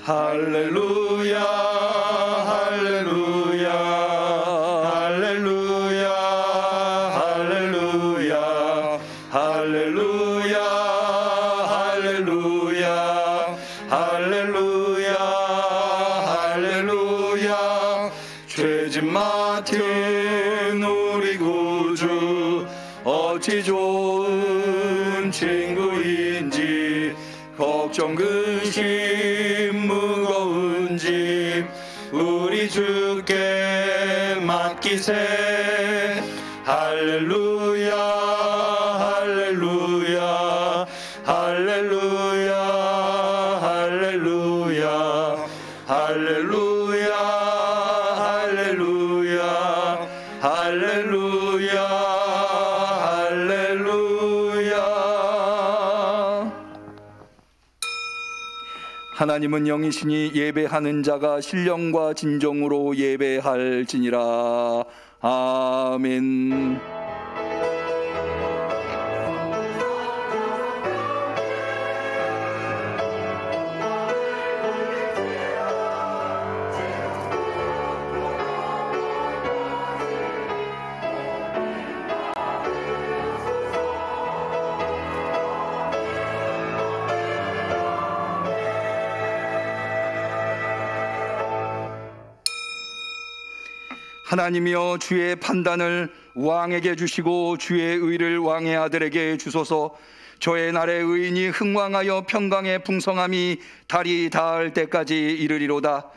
할렐루야 할렐루야 할렐루야 할렐루야 할렐루야 할렐루야 할렐루야 할렐루야 죄짐 맡은 우리 구주 어찌 좋은 친구인지 걱정 근심 무거운 짐 우리 주께 맡기세 할렐루야 할렐루야 할렐루야 할렐루야 할렐루야 할렐루야 할렐루야 할렐루야. 하나님은 영이시니 예배하는 자가 신령과 진정으로 예배할지니라. 아멘. 하나님이여 주의 판단을 왕에게 주시고 주의 의를 왕의 아들에게 주소서. 저의 날에 의인이 흥왕하여 평강의 풍성함이 달이 닿을 때까지 이르리로다.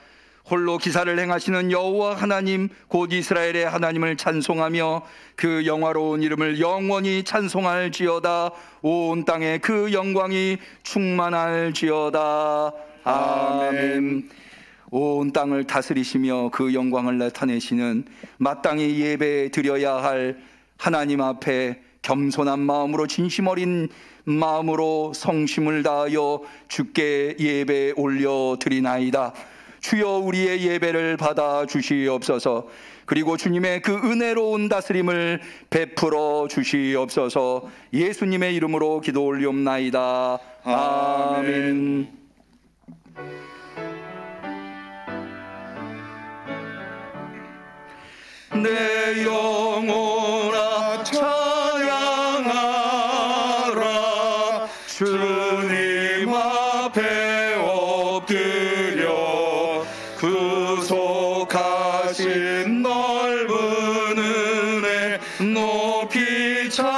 홀로 기사를 행하시는 여호와 하나님 곧 이스라엘의 하나님을 찬송하며 그 영화로운 이름을 영원히 찬송할지어다. 온 땅에 그 영광이 충만할지어다. 아멘. 온 땅을 다스리시며 그 영광을 나타내시는 마땅히 예배 드려야 할 하나님 앞에 겸손한 마음으로 진심 어린 마음으로 성심을 다하여 주께 예배 올려드리나이다. 주여 우리의 예배를 받아 주시옵소서. 그리고 주님의 그 은혜로운 다스림을 베풀어 주시옵소서. 예수님의 이름으로 기도 올리옵나이다. 아멘. 내 영혼아 찬양하라. 주님 앞에 엎드려 구속하신 넓은 은혜 높이 찬양하여라.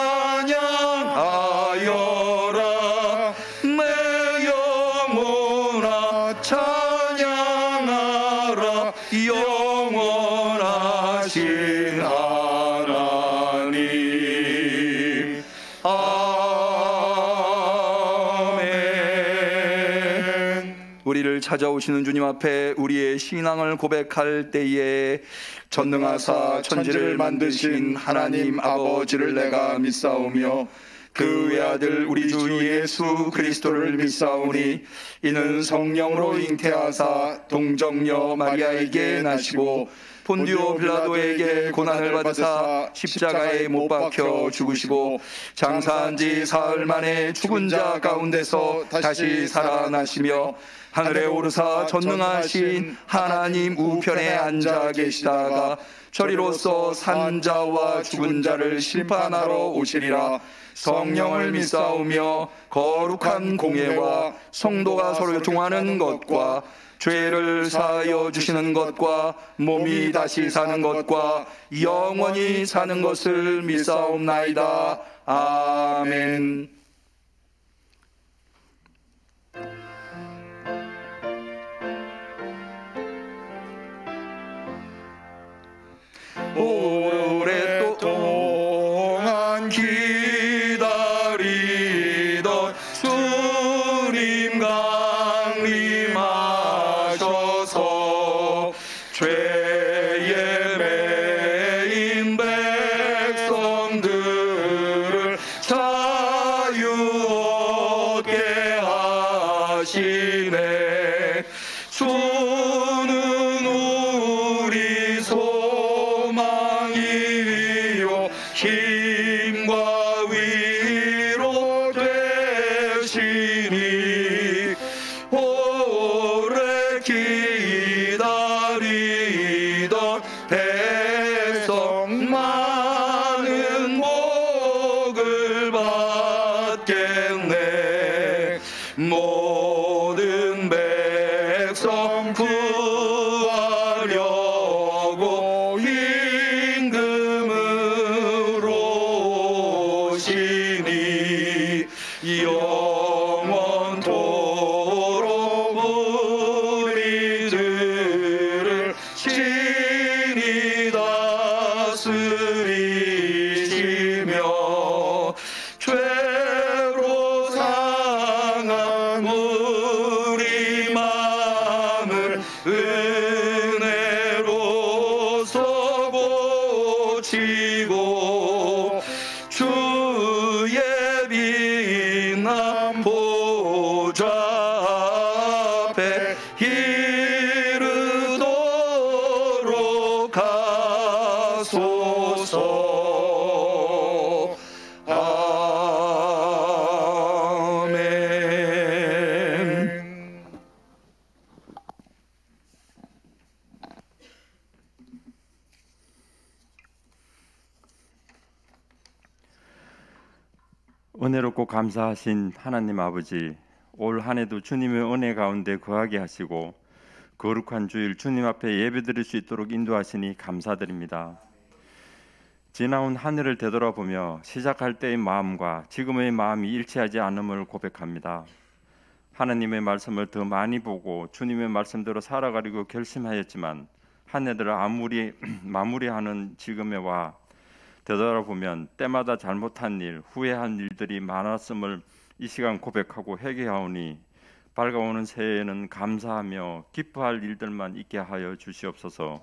내 영혼아 찬양하라. 영원하신 하나님. 아멘. 우리를 찾아오시는 주님 앞에 우리의 신앙을 고백할 때에 전능하사 천지를 만드신 하나님 아버지를 내가 믿사오며 그 외아들 우리 주 예수 그리스도를 믿사오니 이는 성령으로 잉태하사 동정녀 마리아에게 나시고 본디오 빌라도에게 고난을 받으사 십자가에 못 박혀 죽으시고 장사한 지 사흘 만에 죽은 자 가운데서 다시 살아나시며 하늘에 오르사 전능하신 하나님 우편에 앉아 계시다가 저리로서 산 자와 죽은 자를 심판하러 오시리라. 성령을 믿사오며 거룩한 공예와 성도가 서로 교통하는 것과 죄를 사하여 주시는 것과 몸이 다시 사는 것과 영원히 사는 것을 믿사옵나이다. 아멘. 오랫동안 기다리던 주님 강림하셔서 죄에 매인 백성들을 자유 얻게 하시네. 주는 우리 소망이요 힘과 위로 되시니 오래 받겠네. 모든 백성 구하려고 임금으로 오시니 영원토록 우리들을 친히 다스리시며 죄로 상한 우리 마음을 은혜로서 고치고 주의 빛난 보좌 앞에 이르도록 하소서. 아멘. 은혜롭고 감사하신 하나님 아버지, 올 한 해도 주님의 은혜 가운데 거하게 하시고 거룩한 주일 주님 앞에 예배드릴 수 있도록 인도하시니 감사드립니다. 지나온 한 해를 되돌아보며 시작할 때의 마음과 지금의 마음이 일치하지 않음을 고백합니다. 하나님의 말씀을 더 많이 보고 주님의 말씀대로 살아가려고 결심하였지만 한 해를 아무리 마무리하는 지금에 와 되돌아보면 때마다 잘못한 일, 후회한 일들이 많았음을 이 시간 고백하고 회개하오니 밝아오는 새해에는 감사하며 기뻐할 일들만 있게 하여 주시옵소서.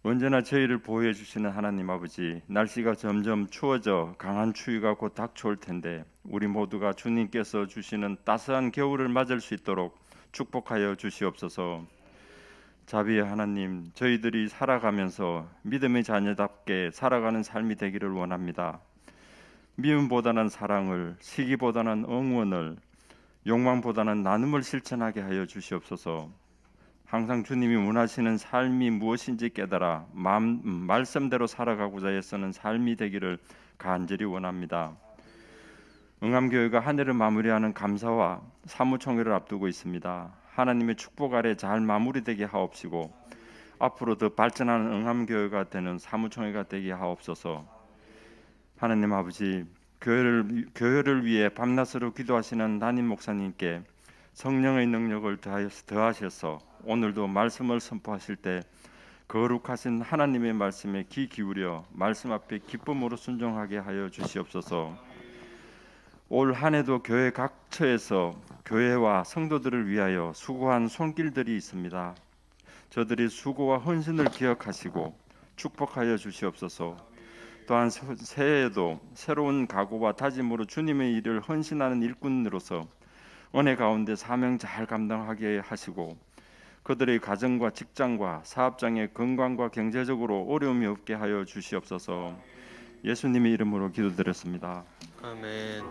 언제나 저희를 보호해 주시는 하나님 아버지, 날씨가 점점 추워져 강한 추위가 곧 닥쳐올 텐데 우리 모두가 주님께서 주시는 따스한 겨울을 맞을 수 있도록 축복하여 주시옵소서. 자비의 하나님, 저희들이 살아가면서 믿음의 자녀답게 살아가는 삶이 되기를 원합니다. 미움보다는 사랑을, 시기보다는 응원을, 욕망보다는 나눔을 실천하게 하여 주시옵소서. 항상 주님이 원하시는 삶이 무엇인지 깨달아 말씀대로 살아가고자 애쓰는 삶이 되기를 간절히 원합니다. 응암교회가 한 해를 마무리하는 감사와 사무총회를 앞두고 있습니다. 하나님의 축복 아래 잘 마무리되게 하옵시고 앞으로 더 발전하는 응암교회가 되는 사무총회가 되게 하옵소서. 하나님 아버지, 교회를 위해 밤낮으로 기도하시는 담임 목사님께 성령의 능력을 더하셔서 오늘도 말씀을 선포하실 때 거룩하신 하나님의 말씀에 귀 기울여 말씀 앞에 기쁨으로 순종하게 하여 주시옵소서. 올 한 해도 교회 각 처에서 교회와 성도들을 위하여 수고한 손길들이 있습니다. 저들이 수고와 헌신을 기억하시고 축복하여 주시옵소서. 또한 새해에도 새로운 각오와 다짐으로 주님의 일을 헌신하는 일꾼으로서 은혜 가운데 사명 잘 감당하게 하시고 그들의 가정과 직장과 사업장의 건강과 경제적으로 어려움이 없게 하여 주시옵소서. 예수님의 이름으로 기도드렸습니다. 아멘.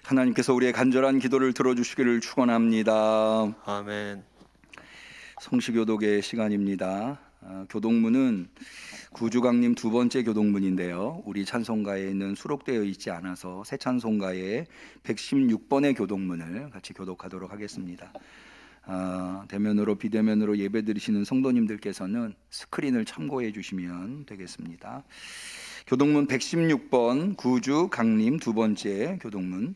하나님께서 우리의 간절한 기도를 들어주시기를 축원합니다. 아멘. 성시교독의 시간입니다. 교독문은 구주강림 두 번째 교독문인데요, 우리 찬송가에는 수록되어 있지 않아서 새 찬송가의 116번의 교독문을 같이 교독하도록 하겠습니다. 대면으로 비대면으로 예배드리시는 성도님들께서는 스크린을 참고해 주시면 되겠습니다. 교독문 116번 구주강림 두 번째 교독문.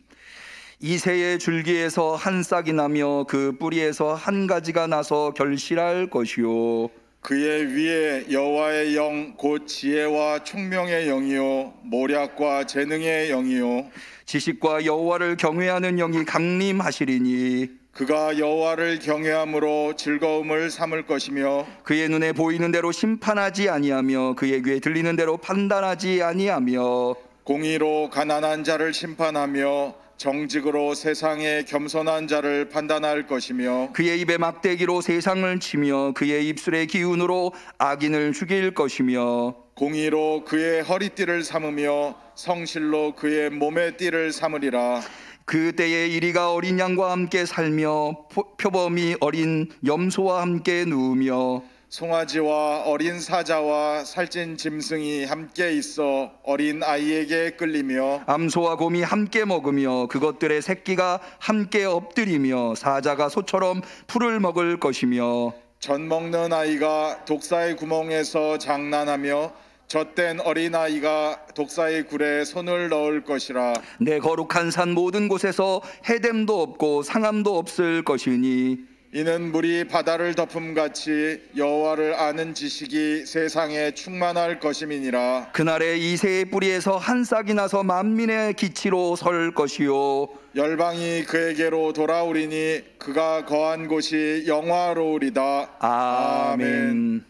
이 새의 줄기에서 한 싹이 나며 그 뿌리에서 한 가지가 나서 결실할 것이요 그의 위에 여호와의 영 곧 지혜와 총명의 영이요 모략과 재능의 영이요 지식과 여호와를 경외하는 영이 강림하시리니 그가 여호와를 경외함으로 즐거움을 삼을 것이며 그의 눈에 보이는 대로 심판하지 아니하며 그의 귀에 들리는 대로 판단하지 아니하며 공의로 가난한 자를 심판하며 정직으로 세상의 겸손한 자를 판단할 것이며 그의 입에 막대기로 세상을 치며 그의 입술의 기운으로 악인을 죽일 것이며 공의로 그의 허리띠를 삼으며 성실로 그의 몸의 띠를 삼으리라. 그 때에 이리가 어린 양과 함께 살며 표범이 어린 염소와 함께 누우며 송아지와 어린 사자와 살찐 짐승이 함께 있어 어린 아이에게 끌리며 암소와 곰이 함께 먹으며 그것들의 새끼가 함께 엎드리며 사자가 소처럼 풀을 먹을 것이며 젖 먹는 아이가 독사의 구멍에서 장난하며 젖된 어린아이가 독사의 굴에 손을 넣을 것이라. 내 거룩한 산 모든 곳에서 해됨도 없고 상함도 없을 것이니 이는 물이 바다를 덮음같이 여호와를 아는 지식이 세상에 충만할 것임이니라. 그날에 이새의 뿌리에서 한 싹이 나서 만민의 기치로 설 것이요 열방이 그에게로 돌아오리니 그가 거한 곳이 영화로우리다. 아멘.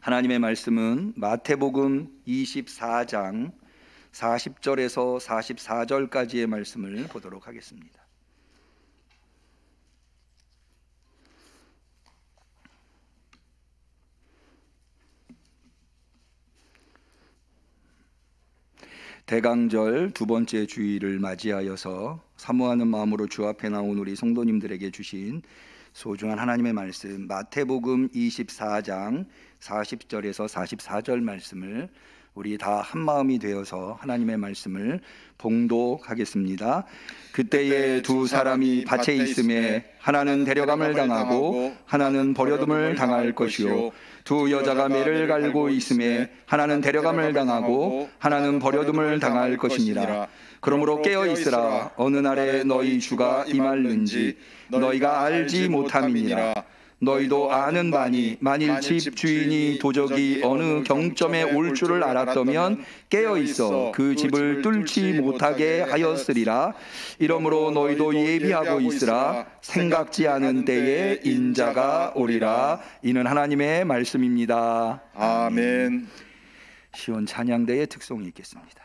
하나님의 말씀은 마태복음 24장 40절에서 44절까지의 말씀을 보도록 하겠습니다. 대강절 두 번째 주일을 맞이하여서 사모하는 마음으로 주 앞에 나온 우리 성도님들에게 주신 소중한 하나님의 말씀 마태복음 24장 40절에서 44절 말씀을 우리 다 한마음이 되어서 하나님의 말씀을 봉독하겠습니다. 그때에 두 사람이 밭에 있음에 하나는 데려감을 당하고 하나는 버려둠을 당할 것이요 두 여자가 매를 갈고 있음에 하나는 데려감을 당하고 하나는 버려둠을 당할 것이니라. 그러므로 깨어 있으라. 어느 날에 너희 주가 임할는지 너희가 알지 못함이니라. 너희도 아는 바니 만일 집 주인이 도적이 어느 경점에 올 줄을 알았다면 깨어 있어 그 집을 뚫지 못하게 하였으리라. 이러므로 너희도 예비하고 있으라. 생각지 않은 때에 인자가 오리라. 이는 하나님의 말씀입니다. 아멘. 시온 찬양대의 특송이 있겠습니다.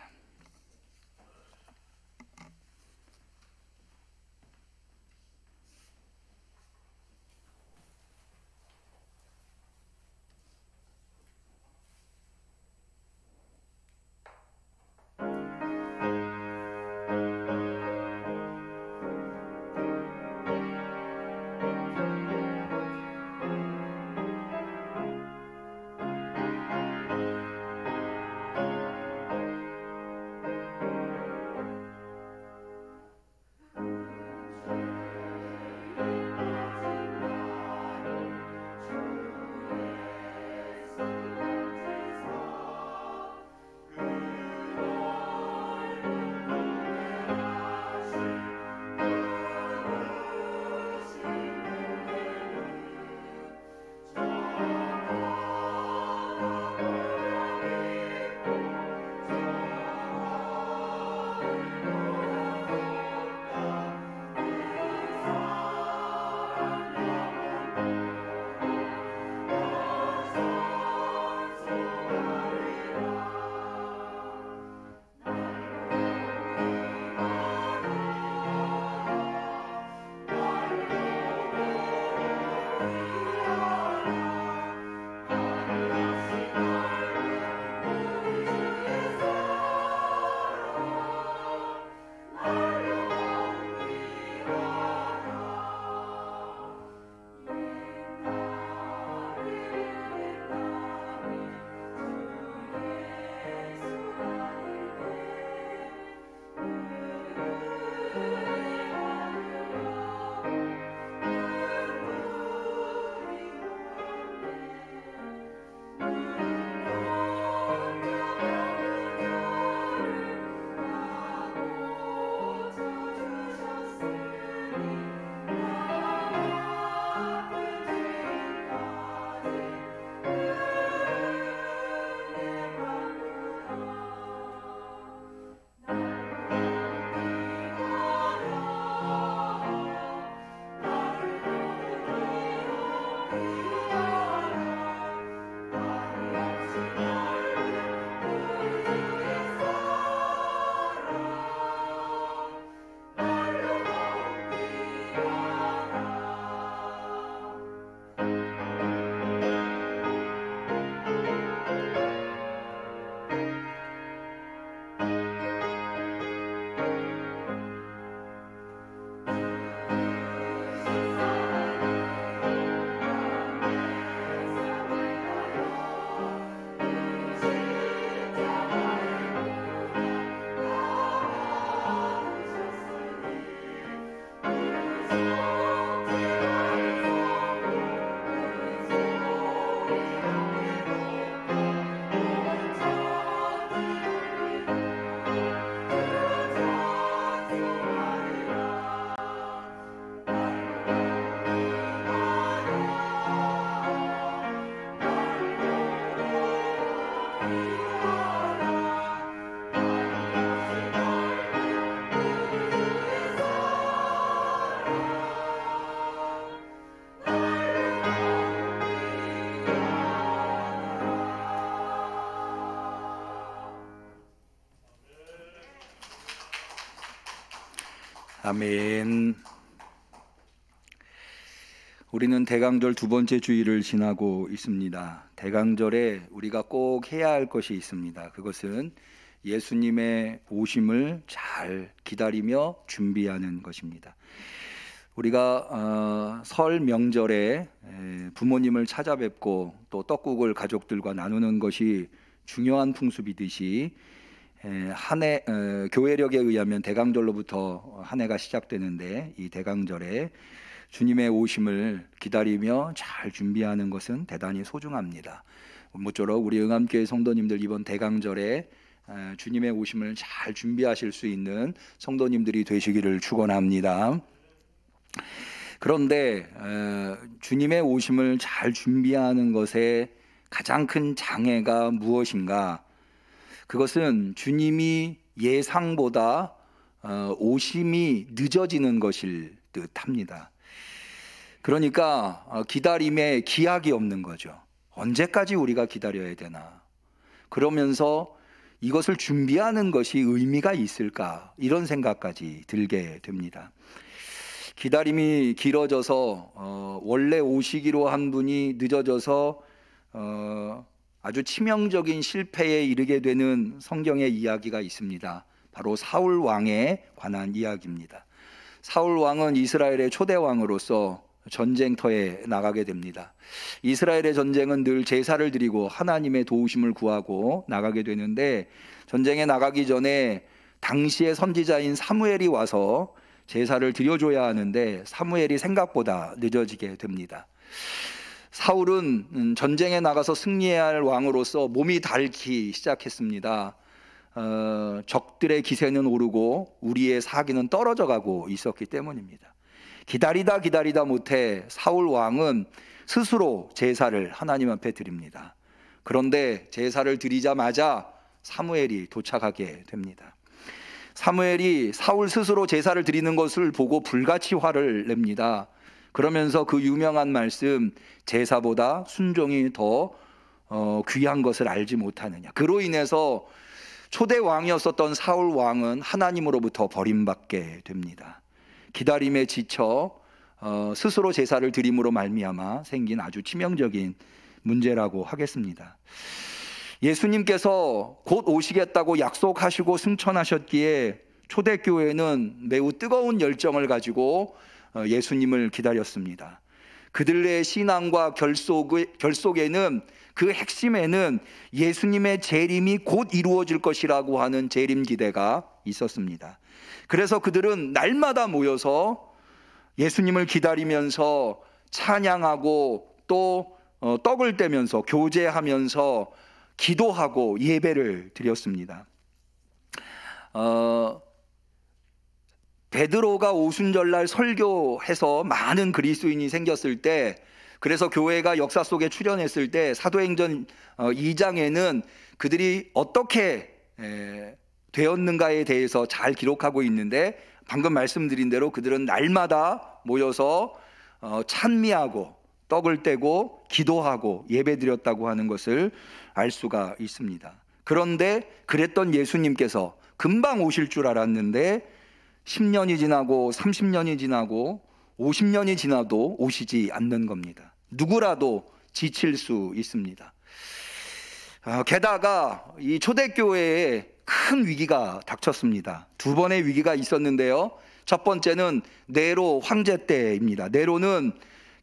아멘. 우리는 대강절 두 번째 주일을 지나고 있습니다. 대강절에 우리가 꼭 해야 할 것이 있습니다. 그것은 예수님의 오심을 잘 기다리며 준비하는 것입니다. 우리가 설 명절에 부모님을 찾아뵙고 또 떡국을 가족들과 나누는 것이 중요한 풍습이듯이 교회력에 의하면 대강절로부터 한 해가 시작되는데, 이 대강절에 주님의 오심을 기다리며 잘 준비하는 것은 대단히 소중합니다. 모쪼록 우리 응암교회 성도님들 이번 대강절에 주님의 오심을 잘 준비하실 수 있는 성도님들이 되시기를 축원합니다. 그런데 주님의 오심을 잘 준비하는 것에 가장 큰 장애가 무엇인가? 그것은 주님이 예상보다 오심이 늦어지는 것일 듯합니다. 그러니까 기다림에 기약이 없는 거죠. 언제까지 우리가 기다려야 되나? 그러면서 이것을 준비하는 것이 의미가 있을까? 이런 생각까지 들게 됩니다. 기다림이 길어져서 원래 오시기로 한 분이 늦어져서 아주 치명적인 실패에 이르게 되는 성경의 이야기가 있습니다. 바로 사울 왕에 관한 이야기입니다. 사울 왕은 이스라엘의 초대 왕으로서 전쟁터에 나가게 됩니다. 이스라엘의 전쟁은 늘 제사를 드리고 하나님의 도우심을 구하고 나가게 되는데, 전쟁에 나가기 전에 당시의 선지자인 사무엘이 와서 제사를 드려줘야 하는데 사무엘이 생각보다 늦어지게 됩니다. 사울은 전쟁에 나가서 승리해야 할 왕으로서 몸이 닳기 시작했습니다. 적들의 기세는 오르고 우리의 사기는 떨어져 가고 있었기 때문입니다. 기다리다 못해 사울 왕은 스스로 제사를 하나님 앞에 드립니다. 그런데 제사를 드리자마자 사무엘이 도착하게 됩니다. 사무엘이 사울 스스로 제사를 드리는 것을 보고 불같이 화를 냅니다. 그러면서 그 유명한 말씀, 제사보다 순종이 더 귀한 것을 알지 못하느냐. 그로 인해서 초대 왕이었었던 사울 왕은 하나님으로부터 버림받게 됩니다. 기다림에 지쳐 스스로 제사를 드림으로 말미암아 생긴 아주 치명적인 문제라고 하겠습니다. 예수님께서 곧 오시겠다고 약속하시고 승천하셨기에 초대교회는 매우 뜨거운 열정을 가지고 예수님을 기다렸습니다. 그들의 신앙과 결속에는, 그 핵심에는 예수님의 재림이 곧 이루어질 것이라고 하는 재림 기대가 있었습니다. 그래서 그들은 날마다 모여서 예수님을 기다리면서 찬양하고 또 떡을 떼면서 교제하면서 기도하고 예배를 드렸습니다. 베드로가 오순절날 설교해서 많은 그리스도인이 생겼을 때, 그래서 교회가 역사 속에 출현했을 때 사도행전 2장에는 그들이 어떻게 되었는가에 대해서 잘 기록하고 있는데, 방금 말씀드린 대로 그들은 날마다 모여서 찬미하고 떡을 떼고 기도하고 예배드렸다고 하는 것을 알 수가 있습니다. 그런데 그랬던 예수님께서 금방 오실 줄 알았는데 10년이 지나고 30년이 지나고 50년이 지나도 오시지 않는 겁니다. 누구라도 지칠 수 있습니다. 게다가 이 초대교회에 큰 위기가 닥쳤습니다. 두 번의 위기가 있었는데요. 첫 번째는 네로 황제 때입니다. 네로는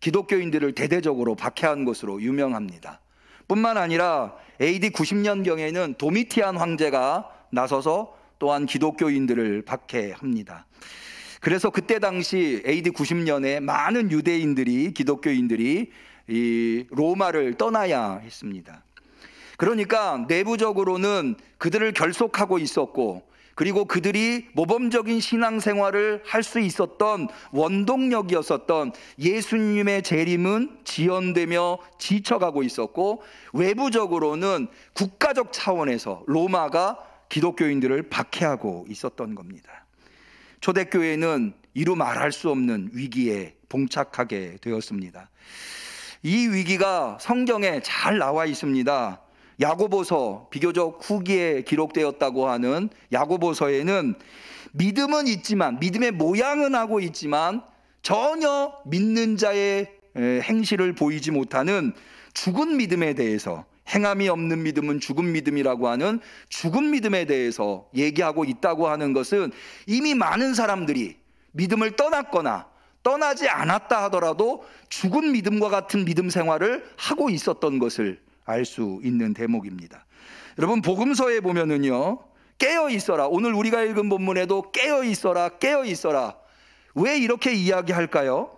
기독교인들을 대대적으로 박해한 것으로 유명합니다. 뿐만 아니라 AD 90년경에는 도미티안 황제가 나서서 또한 기독교인들을 박해합니다. 그래서 그때 당시 AD 90년에 많은 유대인들이, 기독교인들이 이 로마를 떠나야 했습니다. 그러니까 내부적으로는 그들을 결속하고 있었고, 그리고 그들이 모범적인 신앙생활을 할 수 있었던 원동력이었었던 예수님의 재림은 지연되며 지쳐가고 있었고, 외부적으로는 국가적 차원에서 로마가 기독교인들을 박해하고 있었던 겁니다. 초대교회는 이루 말할 수 없는 위기에 봉착하게 되었습니다. 이 위기가 성경에 잘 나와 있습니다. 야고보서, 비교적 후기에 기록되었다고 하는 야고보서에는 믿음은 있지만, 믿음의 모양은 하고 있지만 전혀 믿는 자의 행실을 보이지 못하는 죽은 믿음에 대해서, 행함이 없는 믿음은 죽은 믿음이라고 하는 죽은 믿음에 대해서 얘기하고 있다고 하는 것은 이미 많은 사람들이 믿음을 떠났거나 떠나지 않았다 하더라도 죽은 믿음과 같은 믿음 생활을 하고 있었던 것을 알 수 있는 대목입니다. 여러분, 복음서에 보면은요, 깨어 있어라. 오늘 우리가 읽은 본문에도 깨어 있어라, 깨어 있어라. 왜 이렇게 이야기할까요?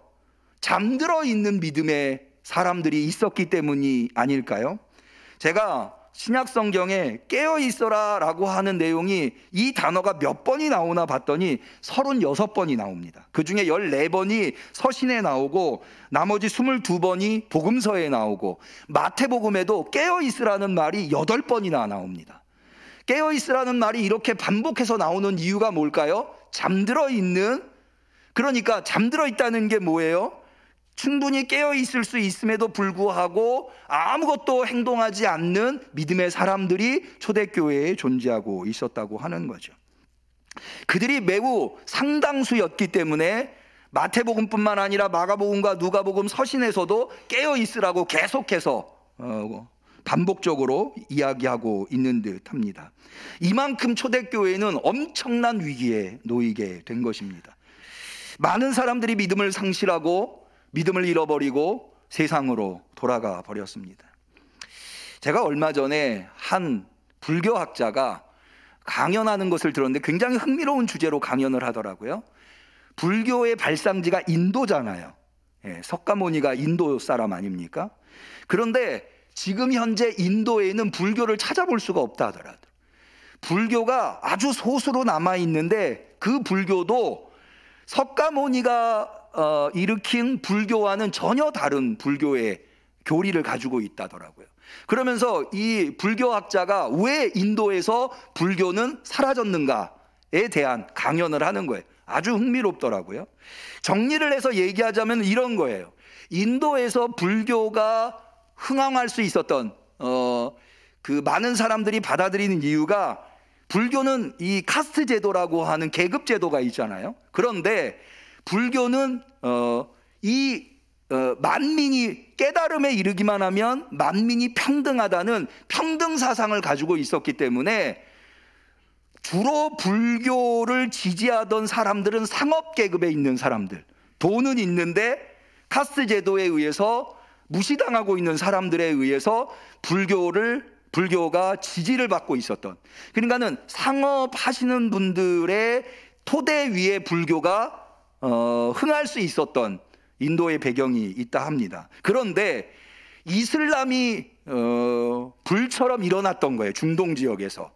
잠들어 있는 믿음의 사람들이 있었기 때문이 아닐까요? 제가 신약 성경에 깨어 있어라 라고 하는 내용이 이 단어가 몇 번이 나오나 봤더니 36번이 나옵니다. 그 중에 14번이 서신에 나오고 나머지 22번이 복음서에 나오고 마태복음에도 깨어 있으라는 말이 8번이나 나옵니다. 깨어 있으라는 말이 이렇게 반복해서 나오는 이유가 뭘까요? 잠들어 있는, 그러니까 잠들어 있다는 게 뭐예요? 충분히 깨어 있을 수 있음에도 불구하고 아무것도 행동하지 않는 믿음의 사람들이 초대교회에 존재하고 있었다고 하는 거죠. 그들이 매우 상당수였기 때문에 마태복음뿐만 아니라 마가복음과 누가복음 서신에서도 깨어 있으라고 계속해서 반복적으로 이야기하고 있는 듯합니다. 이만큼 초대교회는 엄청난 위기에 놓이게 된 것입니다. 많은 사람들이 믿음을 상실하고 믿음을 잃어버리고 세상으로 돌아가 버렸습니다. 제가 얼마 전에 한 불교학자가 강연하는 것을 들었는데 굉장히 흥미로운 주제로 강연을 하더라고요. 불교의 발상지가 인도잖아요. 석가모니가 인도 사람 아닙니까? 그런데 지금 현재 인도에는 불교를 찾아볼 수가 없다 하더라고요. 불교가 아주 소수로 남아있는데 그 불교도 석가모니가 일으킨 불교와는 전혀 다른 불교의 교리를 가지고 있다더라고요. 그러면서 이 불교학자가 왜 인도에서 불교는 사라졌는가에 대한 강연을 하는 거예요. 아주 흥미롭더라고요. 정리를 해서 얘기하자면 이런 거예요. 인도에서 불교가 흥황할 수 있었던 그 많은 사람들이 받아들이는 이유가, 불교는 이 카스트 제도라고 하는 계급 제도가 있잖아요. 그런데 불교는 만민이 깨달음에 이르기만 하면 만민이 평등하다는 평등 사상을 가지고 있었기 때문에 주로 불교를 지지하던 사람들은 상업 계급에 있는 사람들, 돈은 있는데 카스트 제도에 의해서 무시당하고 있는 사람들에 의해서 불교가 지지를 받고 있었던, 그러니까는 상업하시는 분들의 토대 위에 불교가 흥할 수 있었던 인도의 배경이 있다 합니다. 그런데 이슬람이 불처럼 일어났던 거예요, 중동 지역에서.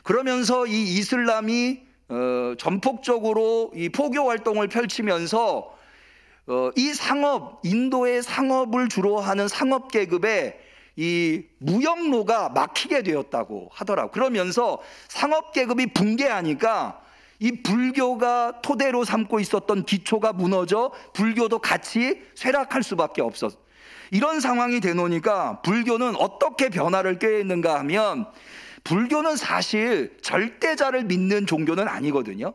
그러면서 이 이슬람이 전폭적으로 이 포교 활동을 펼치면서 이 인도의 상업을 주로 하는 상업 계급의 이 무역로가 막히게 되었다고 하더라고요. 그러면서 상업 계급이 붕괴하니까 이 불교가 토대로 삼고 있었던 기초가 무너져 불교도 같이 쇠락할 수밖에 없었어요. 이런 상황이 되노니까 불교는 어떻게 변화를 꾀했는가 하면, 불교는 사실 절대자를 믿는 종교는 아니거든요.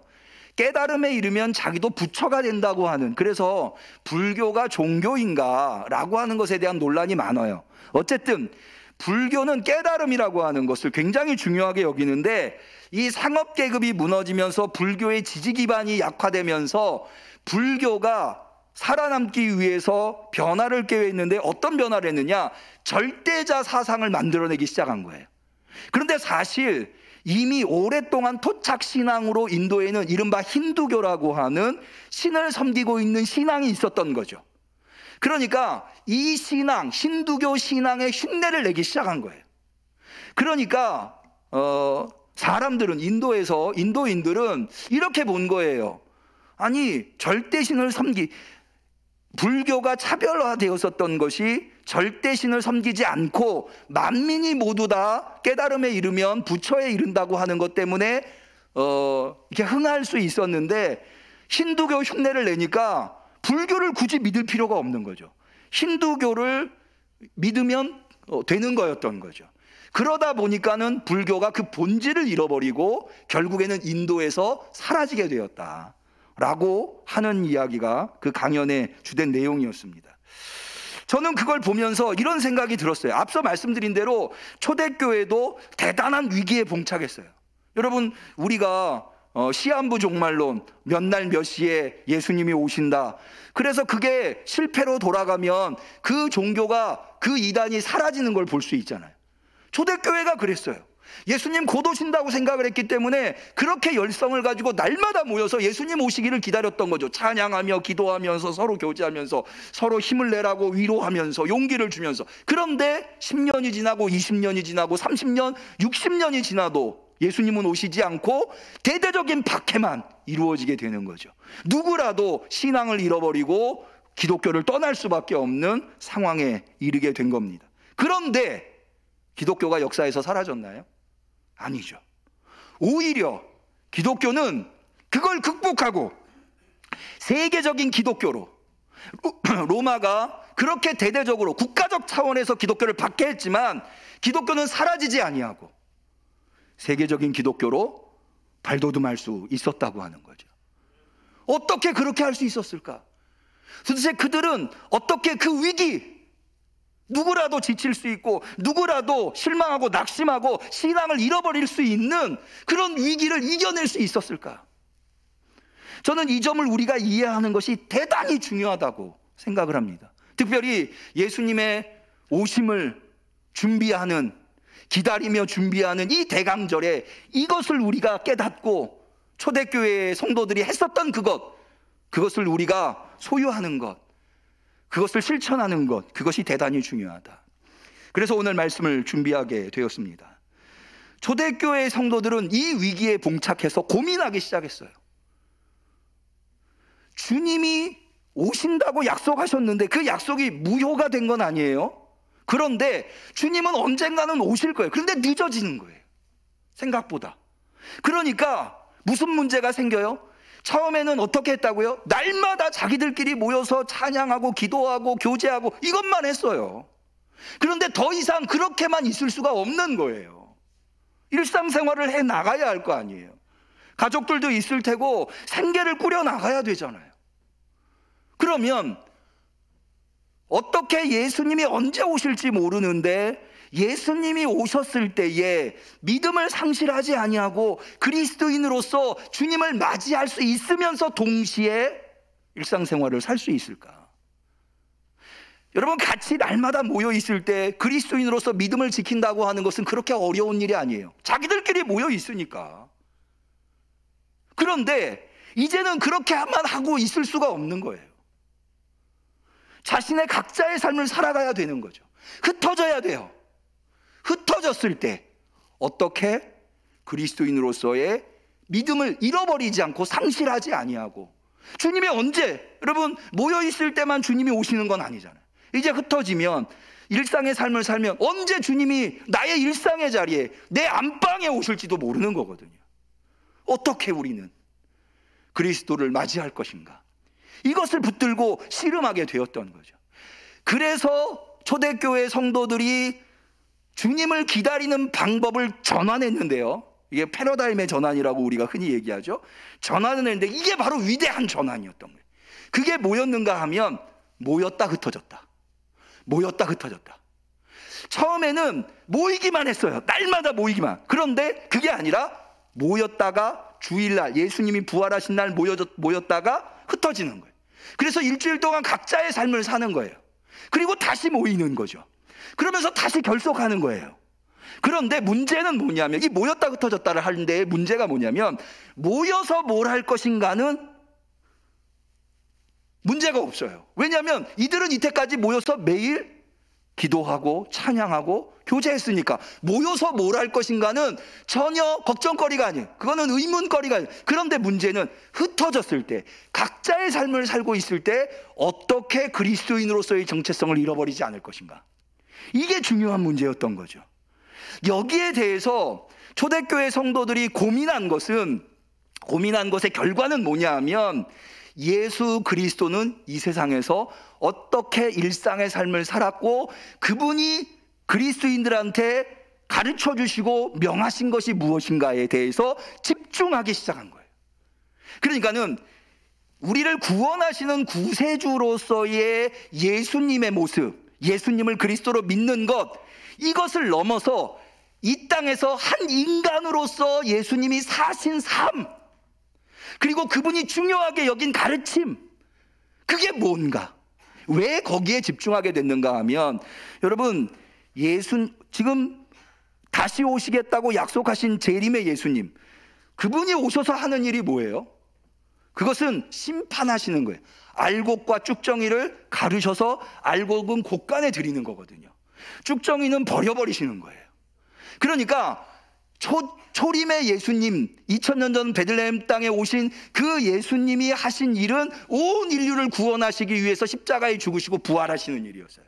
깨달음에 이르면 자기도 부처가 된다고 하는, 그래서 불교가 종교인가 라고 하는 것에 대한 논란이 많아요. 어쨌든 불교는 깨달음이라고 하는 것을 굉장히 중요하게 여기는데, 이 상업계급이 무너지면서 불교의 지지 기반이 약화되면서 불교가 살아남기 위해서 변화를 꾀했는데, 어떤 변화를 했느냐? 절대자 사상을 만들어내기 시작한 거예요. 그런데 사실 이미 오랫동안 토착신앙으로 인도에는 이른바 힌두교라고 하는 신을 섬기고 있는 신앙이 있었던 거죠. 그러니까 이 신앙, 힌두교 신앙의 흉내를 내기 시작한 거예요. 그러니까 사람들은, 인도인들은 이렇게 본 거예요. 아니, 절대신을 불교가 차별화되었었던 것이 절대신을 섬기지 않고 만민이 모두 다 깨달음에 이르면 부처에 이른다고 하는 것 때문에 이렇게 흥할 수 있었는데, 힌두교 흉내를 내니까 불교를 굳이 믿을 필요가 없는 거죠. 힌두교를 믿으면 되는 거였던 거죠. 그러다 보니까는 불교가 그 본질을 잃어버리고 결국에는 인도에서 사라지게 되었다라고 하는 이야기가 그 강연의 주된 내용이었습니다. 저는 그걸 보면서 이런 생각이 들었어요. 앞서 말씀드린 대로 초대교회도 대단한 위기에 봉착했어요. 여러분, 우리가 시한부 종말론, 몇 날 몇 시에 예수님이 오신다, 그래서 그게 실패로 돌아가면 그 종교가, 그 이단이 사라지는 걸 볼 수 있잖아요. 초대교회가 그랬어요. 예수님 곧 오신다고 생각을 했기 때문에 그렇게 열성을 가지고 날마다 모여서 예수님 오시기를 기다렸던 거죠. 찬양하며 기도하면서 서로 교제하면서 서로 힘을 내라고 위로하면서 용기를 주면서. 그런데 10년이 지나고 20년이 지나고 30년, 60년이 지나도 예수님은 오시지 않고 대대적인 박해만 이루어지게 되는 거죠. 누구라도 신앙을 잃어버리고 기독교를 떠날 수밖에 없는 상황에 이르게 된 겁니다. 그런데 기독교가 역사에서 사라졌나요? 아니죠. 오히려 기독교는 그걸 극복하고 세계적인 기독교로, 로마가 그렇게 대대적으로 국가적 차원에서 기독교를 박해했지만 기독교는 사라지지 아니하고 세계적인 기독교로 발돋움할 수 있었다고 하는 거죠. 어떻게 그렇게 할 수 있었을까? 도대체 그들은 어떻게 그 위기, 누구라도 지칠 수 있고 누구라도 실망하고 낙심하고 신앙을 잃어버릴 수 있는 그런 위기를 이겨낼 수 있었을까? 저는 이 점을 우리가 이해하는 것이 대단히 중요하다고 생각을 합니다. 특별히 예수님의 오심을 준비하는, 기다리며 준비하는 이 대강절에 이것을 우리가 깨닫고 초대교회의 성도들이 했었던 그것을 우리가 소유하는 것, 그것을 실천하는 것, 그것이 대단히 중요하다. 그래서 오늘 말씀을 준비하게 되었습니다. 초대교회의 성도들은 이 위기에 봉착해서 고민하기 시작했어요. 주님이 오신다고 약속하셨는데 그 약속이 무효가 된 건 아니에요. 그런데 주님은 언젠가는 오실 거예요. 그런데 늦어지는 거예요, 생각보다. 그러니까 무슨 문제가 생겨요? 처음에는 어떻게 했다고요? 날마다 자기들끼리 모여서 찬양하고 기도하고 교제하고 이것만 했어요. 그런데 더 이상 그렇게만 있을 수가 없는 거예요. 일상생활을 해 나가야 할 거 아니에요. 가족들도 있을 테고 생계를 꾸려 나가야 되잖아요. 그러면 어떻게 예수님이 언제 오실지 모르는데 예수님이 오셨을 때에 믿음을 상실하지 아니하고 그리스도인으로서 주님을 맞이할 수 있으면서 동시에 일상생활을 살 수 있을까? 여러분, 같이 날마다 모여 있을 때 그리스도인으로서 믿음을 지킨다고 하는 것은 그렇게 어려운 일이 아니에요. 자기들끼리 모여 있으니까. 그런데 이제는 그렇게만 하고 있을 수가 없는 거예요. 자신의 각자의 삶을 살아가야 되는 거죠. 흩어져야 돼요. 흩어졌을 때 어떻게 그리스도인으로서의 믿음을 잃어버리지 않고 상실하지 아니하고, 주님이 언제, 여러분, 모여있을 때만 주님이 오시는 건 아니잖아요. 이제 흩어지면 일상의 삶을 살면 언제 주님이 나의 일상의 자리에, 내 안방에 오실지도 모르는 거거든요. 어떻게 우리는 그리스도를 맞이할 것인가? 이것을 붙들고 씨름하게 되었던 거죠. 그래서 초대교회 성도들이 주님을 기다리는 방법을 전환했는데요. 이게 패러다임의 전환이라고 우리가 흔히 얘기하죠. 전환을 했는데 이게 바로 위대한 전환이었던 거예요. 그게 뭐였는가 하면 모였다 흩어졌다. 모였다 흩어졌다. 처음에는 모이기만 했어요. 날마다 모이기만. 그런데 그게 아니라 모였다가 주일날, 예수님이 부활하신 날 모였다가 흩어지는 거예요. 그래서 일주일 동안 각자의 삶을 사는 거예요. 그리고 다시 모이는 거죠. 그러면서 다시 결속하는 거예요. 그런데 문제는 뭐냐면, 이 모였다 흩어졌다를 하는데 문제가 뭐냐면, 모여서 뭘 할 것인가는 문제가 없어요. 왜냐하면 이들은 이때까지 모여서 매일 기도하고 찬양하고 교제했으니까 모여서 뭘 할 것인가는 전혀 걱정거리가 아니에요. 그거는 의문거리가 아니에요. 그런데 문제는 흩어졌을 때, 각자의 삶을 살고 있을 때 어떻게 그리스도인으로서의 정체성을 잃어버리지 않을 것인가. 이게 중요한 문제였던 거죠. 여기에 대해서 초대교회 성도들이 고민한 것의 결과는 뭐냐 하면, 예수 그리스도는 이 세상에서 어떻게 일상의 삶을 살았고 그분이 그리스도인들한테 가르쳐 주시고 명하신 것이 무엇인가에 대해서 집중하기 시작한 거예요. 그러니까는 우리를 구원하시는 구세주로서의 예수님의 모습, 예수님을 그리스도로 믿는 것, 이것을 넘어서 이 땅에서 한 인간으로서 예수님이 사신 삶, 그리고 그분이 중요하게 여긴 가르침, 그게 뭔가, 왜 거기에 집중하게 됐는가 하면, 여러분, 지금 다시 오시겠다고 약속하신 재림의 예수님, 그분이 오셔서 하는 일이 뭐예요? 그것은 심판하시는 거예요. 알곡과 쭉정이를 가르셔서 알곡은 곳간에 드리는 거거든요. 쭉정이는 버려버리시는 거예요. 그러니까 초림의 예수님, 2000년 전 베들레헴 땅에 오신 그 예수님이 하신 일은 온 인류를 구원하시기 위해서 십자가에 죽으시고 부활하시는 일이었어요.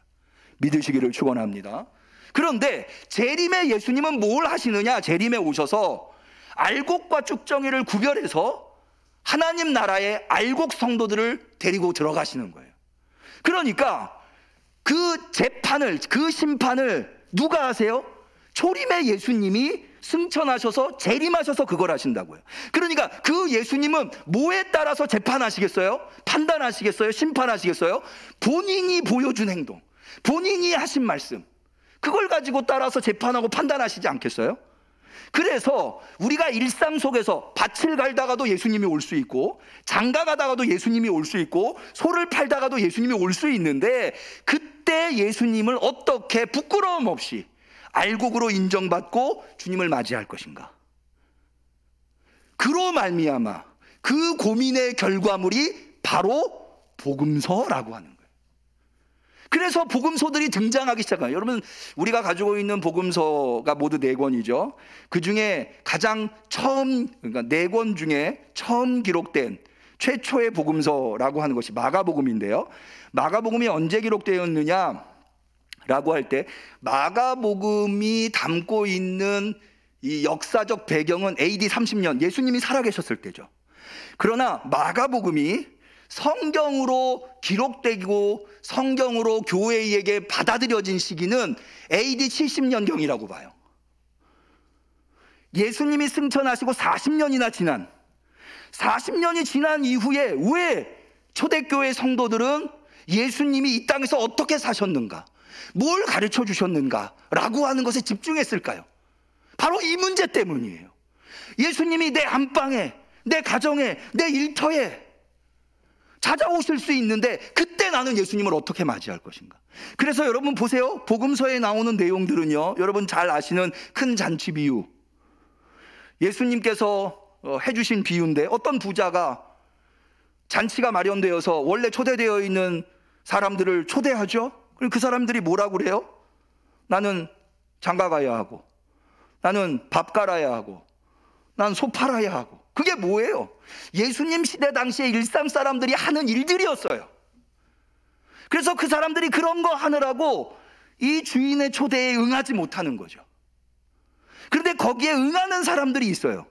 믿으시기를 축원합니다. 그런데 재림의 예수님은 뭘 하시느냐? 재림에 오셔서 알곡과 쭉정이를 구별해서 하나님 나라의 알곡 성도들을 데리고 들어가시는 거예요. 그러니까 그 재판을, 그 심판을 누가 하세요? 초림의 예수님이 승천하셔서 재림하셔서 그걸 하신다고요. 그러니까 그 예수님은 뭐에 따라서 재판하시겠어요? 판단하시겠어요? 심판하시겠어요? 본인이 보여준 행동, 본인이 하신 말씀, 그걸 가지고 따라서 재판하고 판단하시지 않겠어요? 그래서 우리가 일상 속에서 밭을 갈다가도 예수님이 올 수 있고, 장가 가다가도 예수님이 올 수 있고, 소를 팔다가도 예수님이 올 수 있는데, 그때 예수님을 어떻게 부끄러움 없이 알곡으로 인정받고 주님을 맞이할 것인가? 그로 말미암아 그 고민의 결과물이 바로 복음서라고 하는 거예요. 그래서 복음서들이 등장하기 시작해요. 여러분, 우리가 가지고 있는 복음서가 모두 4권이죠. 그 중에 가장 그러니까 4권 중에 처음 기록된 최초의 복음서라고 하는 것이 마가복음인데요. 마가복음이 언제 기록되었느냐 라고 할 때, 마가복음이 담고 있는 이 역사적 배경은 AD 30년, 예수님이 살아계셨을 때죠. 그러나 마가복음이 성경으로 기록되고 성경으로 교회에게 받아들여진 시기는 AD 70년경이라고 봐요. 예수님이 승천하시고 40년이 지난 이후에 왜 초대교회 성도들은 예수님이 이 땅에서 어떻게 사셨는가, 뭘 가르쳐 주셨는가 라고 하는 것에 집중했을까요? 바로 이 문제 때문이에요. 예수님이 내 안방에, 내 가정에, 내 일터에 찾아오실 수 있는데, 그때 나는 예수님을 어떻게 맞이할 것인가? 그래서 여러분 보세요. 복음서에 나오는 내용들은요, 여러분 잘 아시는 큰 잔치 비유, 예수님께서 해주신 비유인데, 어떤 부자가 잔치가 마련되어서 원래 초대되어 있는 사람들을 초대하죠. 그럼 그 사람들이 뭐라고 그래요? 나는 장가 가야 하고, 나는 밥 깔아야 하고, 난 소 팔아야 하고. 그게 뭐예요? 예수님 시대 당시에 일상 사람들이 하는 일들이었어요. 그래서 그 사람들이 그런 거 하느라고 이 주인의 초대에 응하지 못하는 거죠. 그런데 거기에 응하는 사람들이 있어요.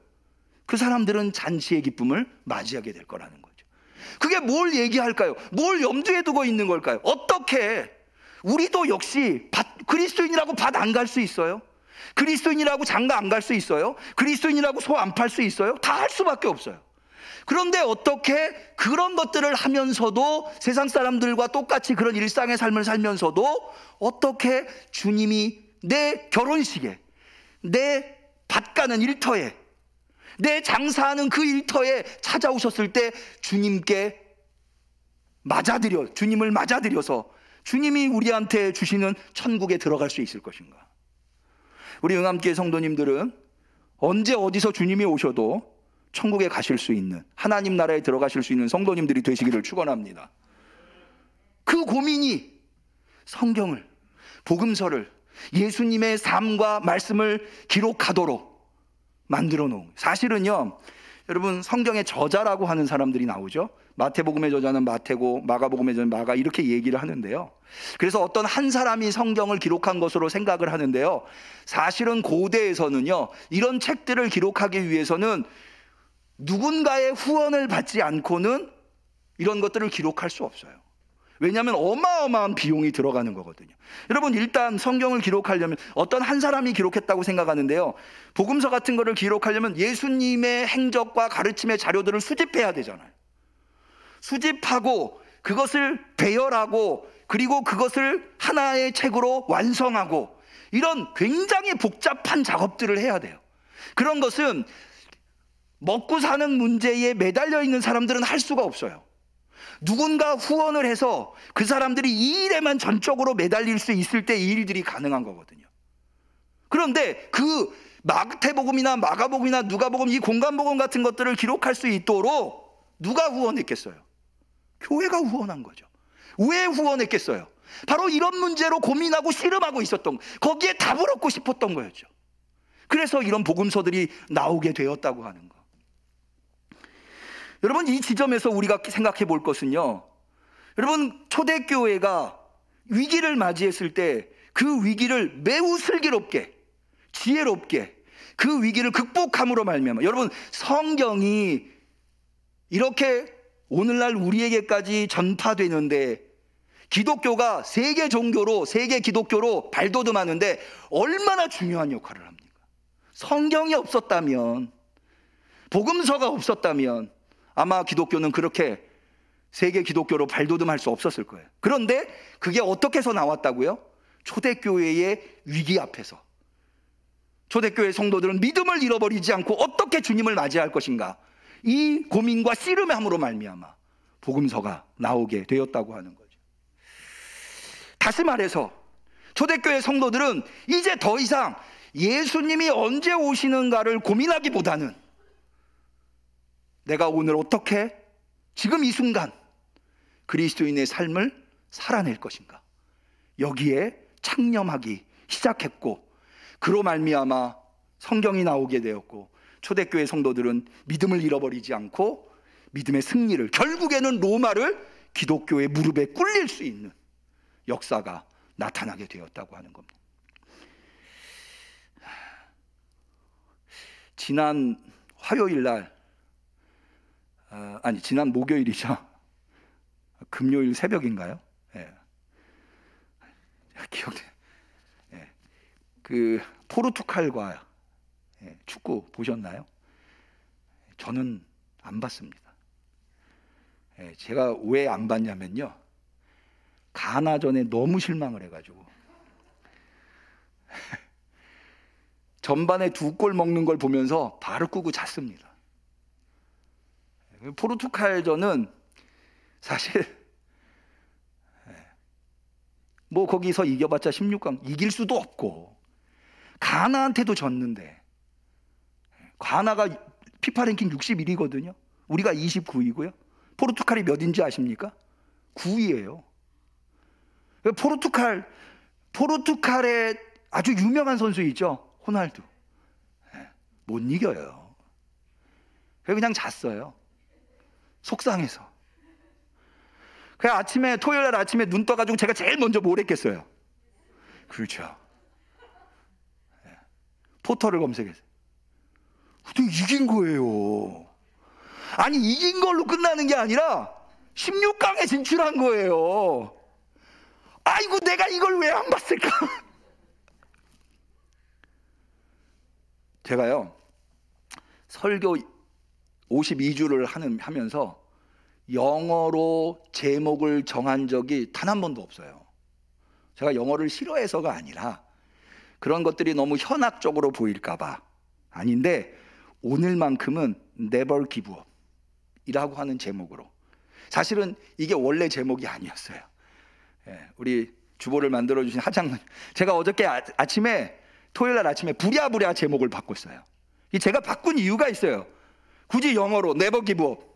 그 사람들은 잔치의 기쁨을 맞이하게 될 거라는 거죠. 그게 뭘 얘기할까요? 뭘 염두에 두고 있는 걸까요? 어떻게 우리도 역시 그리스도인이라고 밭 안 갈 수 있어요? 그리스도인이라고 장가 안 갈 수 있어요? 그리스도인이라고 소 안 팔 수 있어요? 다 할 수밖에 없어요. 그런데 어떻게 그런 것들을 하면서도, 세상 사람들과 똑같이 그런 일상의 삶을 살면서도 어떻게 주님이 내 결혼식에, 내 밭 가는 일터에, 내 장사하는 그 일터에 찾아오셨을 때 주님을 맞아들여서 주님이 우리한테 주시는 천국에 들어갈 수 있을 것인가? 우리 응암교회 성도님들은 언제 어디서 주님이 오셔도 천국에 가실 수 있는, 하나님 나라에 들어가실 수 있는 성도님들이 되시기를 축원합니다. 그 고민이 성경을, 복음서를, 예수님의 삶과 말씀을 기록하도록 만들어 놓은, 사실은요, 여러분, 성경의 저자라고 하는 사람들이 나오죠. 마태복음의 저자는 마태고, 마가복음의 저자는 마가, 이렇게 얘기를 하는데요. 그래서 어떤 한 사람이 성경을 기록한 것으로 생각을 하는데요, 사실은 고대에서는요, 이런 책들을 기록하기 위해서는 누군가의 후원을 받지 않고는 이런 것들을 기록할 수 없어요. 왜냐하면 어마어마한 비용이 들어가는 거거든요. 여러분, 일단 성경을 기록하려면 어떤 한 사람이 기록했다고 생각하는데요, 복음서 같은 거를 기록하려면 예수님의 행적과 가르침의 자료들을 수집해야 되잖아요. 수집하고 그것을 배열하고 그리고 그것을 하나의 책으로 완성하고, 이런 굉장히 복잡한 작업들을 해야 돼요. 그런 것은 먹고 사는 문제에 매달려 있는 사람들은 할 수가 없어요. 누군가 후원을 해서 그 사람들이 이 일에만 전적으로 매달릴 수 있을 때 이 일들이 가능한 거거든요. 그런데 그 마태복음이나 마가복음이나 누가복음, 이 공간복음 같은 것들을 기록할 수 있도록 누가 후원했겠어요? 교회가 후원한 거죠. 왜 후원했겠어요? 바로 이런 문제로 고민하고 씨름하고 있었던, 거기에 답을 얻고 싶었던 거였죠. 그래서 이런 복음서들이 나오게 되었다고 하는 거. 여러분, 이 지점에서 우리가 생각해 볼 것은요, 여러분, 초대교회가 위기를 맞이했을 때 그 위기를 매우 슬기롭게, 지혜롭게 그 위기를 극복함으로 말미암아, 여러분, 성경이 이렇게 오늘날 우리에게까지 전파되는데, 기독교가 세계 종교로, 세계 기독교로 발돋움하는데 얼마나 중요한 역할을 합니까? 성경이 없었다면, 복음서가 없었다면 아마 기독교는 그렇게 세계 기독교로 발돋움할 수 없었을 거예요. 그런데 그게 어떻게 해서 나왔다고요? 초대교회의 위기 앞에서. 초대교회 성도들은 믿음을 잃어버리지 않고 어떻게 주님을 맞이할 것인가, 이 고민과 씨름함으로 말미암아 복음서가 나오게 되었다고 하는 거죠. 다시 말해서 초대교회 성도들은 이제 더 이상 예수님이 언제 오시는가를 고민하기보다는 내가 오늘 어떻게 지금 이 순간 그리스도인의 삶을 살아낼 것인가, 여기에 창념하기 시작했고, 그로 말미암아 성경이 나오게 되었고, 초대교회 성도들은 믿음을 잃어버리지 않고 믿음의 승리를, 결국에는 로마를 기독교의 무릎에 꿇릴 수 있는 역사가 나타나게 되었다고 하는 겁니다. 지난 화요일 날, 지난 목요일이죠. 금요일 새벽인가요? 예. 기억돼. 예. 그 포르투갈과 축구 보셨나요? 저는 안 봤습니다. 예. 제가 왜 안 봤냐면요, 가나전에 너무 실망을 해가지고 전반에 2골 먹는 걸 보면서 발을 끄고 잤습니다. 포르투갈전은 사실 뭐 거기서 이겨봤자 16강, 이길 수도 없고, 가나한테도 졌는데, 가나가 피파 랭킹 61위거든요 우리가 29위고요 포르투갈이 몇인지 아십니까? 9위예요 포르투갈의 아주 유명한 선수 있죠, 호날두. 못 이겨요. 그냥 잤어요, 속상해서. 그냥 아침에, 토요일 날 아침에 눈 떠가지고 제가 제일 먼저 뭘 했겠어요? 그렇죠, 포털을 검색했어요. 근데 이긴 거예요. 아니, 이긴 걸로 끝나는 게 아니라 16강에 진출한 거예요. 아이고, 내가 이걸 왜 안 봤을까? 제가요, 설교 52주를 하면서 영어로 제목을 정한 적이 단 한 번도 없어요. 제가 영어를 싫어해서가 아니라 그런 것들이 너무 현학적으로 보일까봐. 아닌데, 오늘만큼은 Never Give Up 이라고 하는 제목으로. 사실은 이게 원래 제목이 아니었어요. 우리 주보를 만들어주신 하장님, 제가 어저께 아침에, 토요일 날 아침에 부랴부랴 제목을 바꿨어요. 제가 바꾼 이유가 있어요. 굳이 영어로 Never Give Up.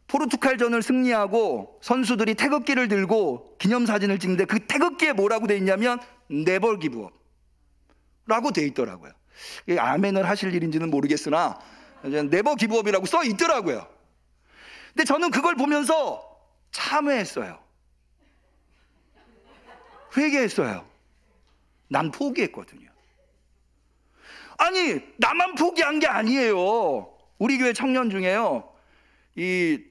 포르투갈전을 승리하고 선수들이 태극기를 들고 기념사진을 찍는데, 그 태극기에 뭐라고 돼 있냐면 Never Give Up 라고 돼 있더라고요. 아멘을 하실 일인지는 모르겠으나 Never Give Up이라고 써 있더라고요. 근데 저는 그걸 보면서 참회했어요. 회개했어요. 난 포기했거든요. 아니, 나만 포기한 게 아니에요. 우리 교회 청년 중에요, 이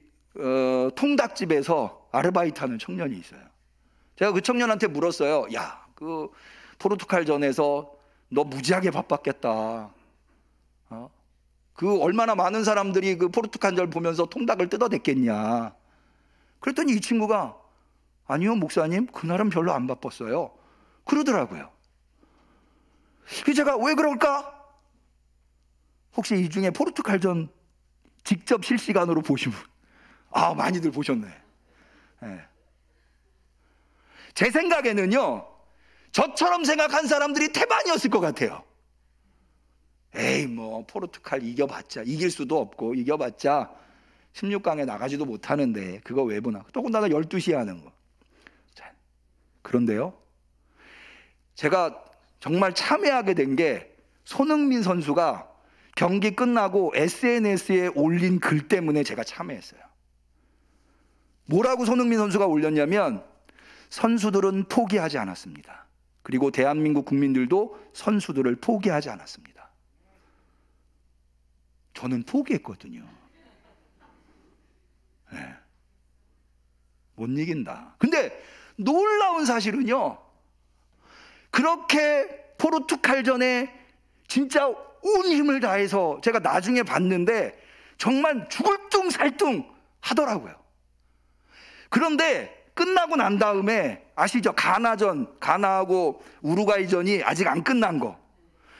통닭집에서 아르바이트하는 청년이 있어요. 제가 그 청년한테 물었어요. 야, 그 포르투갈전에서 너 무지하게 바빴겠다. 그 얼마나 많은 사람들이 그 포르투갈전 보면서 통닭을 뜯어댔겠냐. 그랬더니 이 친구가 아니요, 목사님, 그날은 별로 안 바빴어요. 그러더라고요. 그래서 제가 왜 그럴까? 혹시 이 중에 포르투갈전 직접 실시간으로 보신 분? 많이들 보셨네. 네. 제 생각에는요, 저처럼 생각한 사람들이 태반이었을 것 같아요. 에이, 뭐 포르투갈 이겨봤자, 이길 수도 없고 이겨봤자 16강에 나가지도 못하는데 그거 왜 보나. 더군다나 12시에 하는 거. 자, 그런데요, 제가 정말 참회하게 된 게 손흥민 선수가 경기 끝나고 SNS에 올린 글 때문에 제가 참회했어요. 뭐라고 손흥민 선수가 올렸냐면, 선수들은 포기하지 않았습니다. 그리고 대한민국 국민들도 선수들을 포기하지 않았습니다. 저는 포기했거든요. 네. 못 이긴다. 근데 놀라운 사실은요, 그렇게 포르투갈전에 진짜 온 힘을 다해서 제가 나중에 봤는데 정말 죽을 둥 살 둥 하더라고요. 그런데 끝나고 난 다음에 아시죠? 가나하고 우루과이전이 아직 안 끝난 거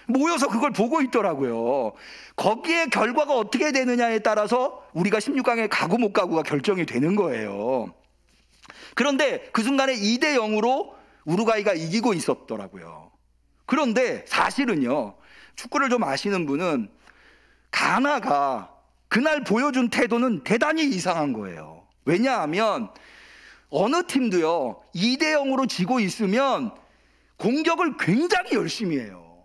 모여서 그걸 보고 있더라고요. 거기에 결과가 어떻게 되느냐에 따라서 우리가 16강에 가고 못 가고가 결정이 되는 거예요. 그런데 그 순간에 2대0으로 우루과이가 이기고 있었더라고요. 그런데 사실은요, 축구를 좀 아시는 분은 가나가 그날 보여준 태도는 대단히 이상한 거예요. 왜냐하면 어느 팀도요, 2대0으로 지고 있으면 공격을 굉장히 열심히 해요.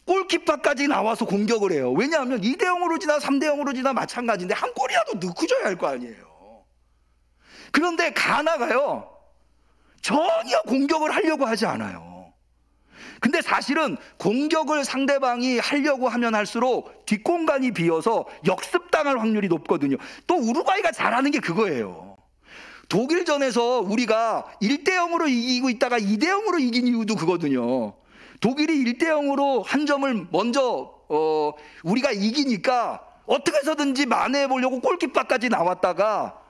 골키퍼까지 나와서 공격을 해요. 왜냐하면 2대0으로 지나 3대0으로 지나 마찬가지인데 한 골이라도 넣고 줘야 할 거 아니에요. 그런데 가나가요, 전혀 공격을 하려고 하지 않아요. 근데 사실은 공격을 상대방이 하려고 하면 할수록 뒷공간이 비어서 역습당할 확률이 높거든요. 또 우루과이가 잘하는 게 그거예요. 독일전에서 우리가 1대0으로 이기고 있다가 2대0으로 이긴 이유도 그거거든요. 독일이 1대0으로 한 점을 먼저 우리가 이기니까 어떻게 해서든지 만회해보려고 골키퍼까지 나왔다가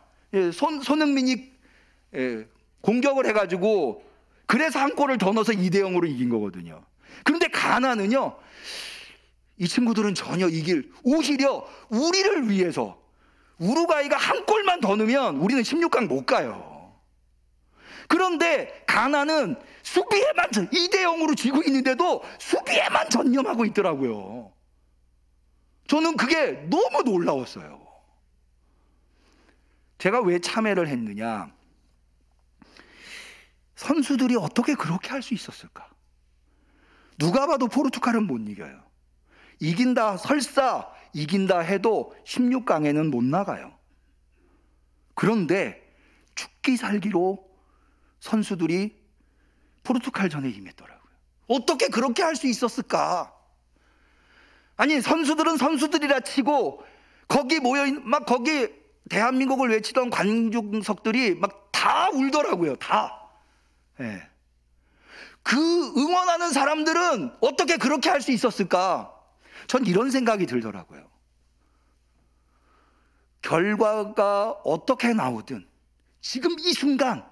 손흥민이 공격을 해가지고 그래서 한 골을 더 넣어서 2대0으로 이긴 거거든요. 그런데 가나는요, 이 친구들은 전혀 오히려 우리를 위해서 우루과이가 한 골만 더 넣으면 우리는 16강 못 가요. 그런데 가나는 수비에만 2대0으로 지고 있는데도 수비에만 전념하고 있더라고요. 저는 그게 너무 놀라웠어요. 제가 왜 참회를 했느냐, 선수들이 어떻게 그렇게 할 수 있었을까? 누가 봐도 포르투갈은 못 이겨요. 설사 이긴다 해도 16강에는 못 나가요. 그런데 죽기 살기로 선수들이 포르투갈전에 임했더라고요. 어떻게 그렇게 할 수 있었을까? 아니, 선수들은 선수들이라 치고 거기 거기 대한민국을 외치던 관중석들이 막 다 울더라고요. 다. 네. 그 응원하는 사람들은 어떻게 그렇게 할 수 있었을까? 전 이런 생각이 들더라고요. 결과가 어떻게 나오든 지금 이 순간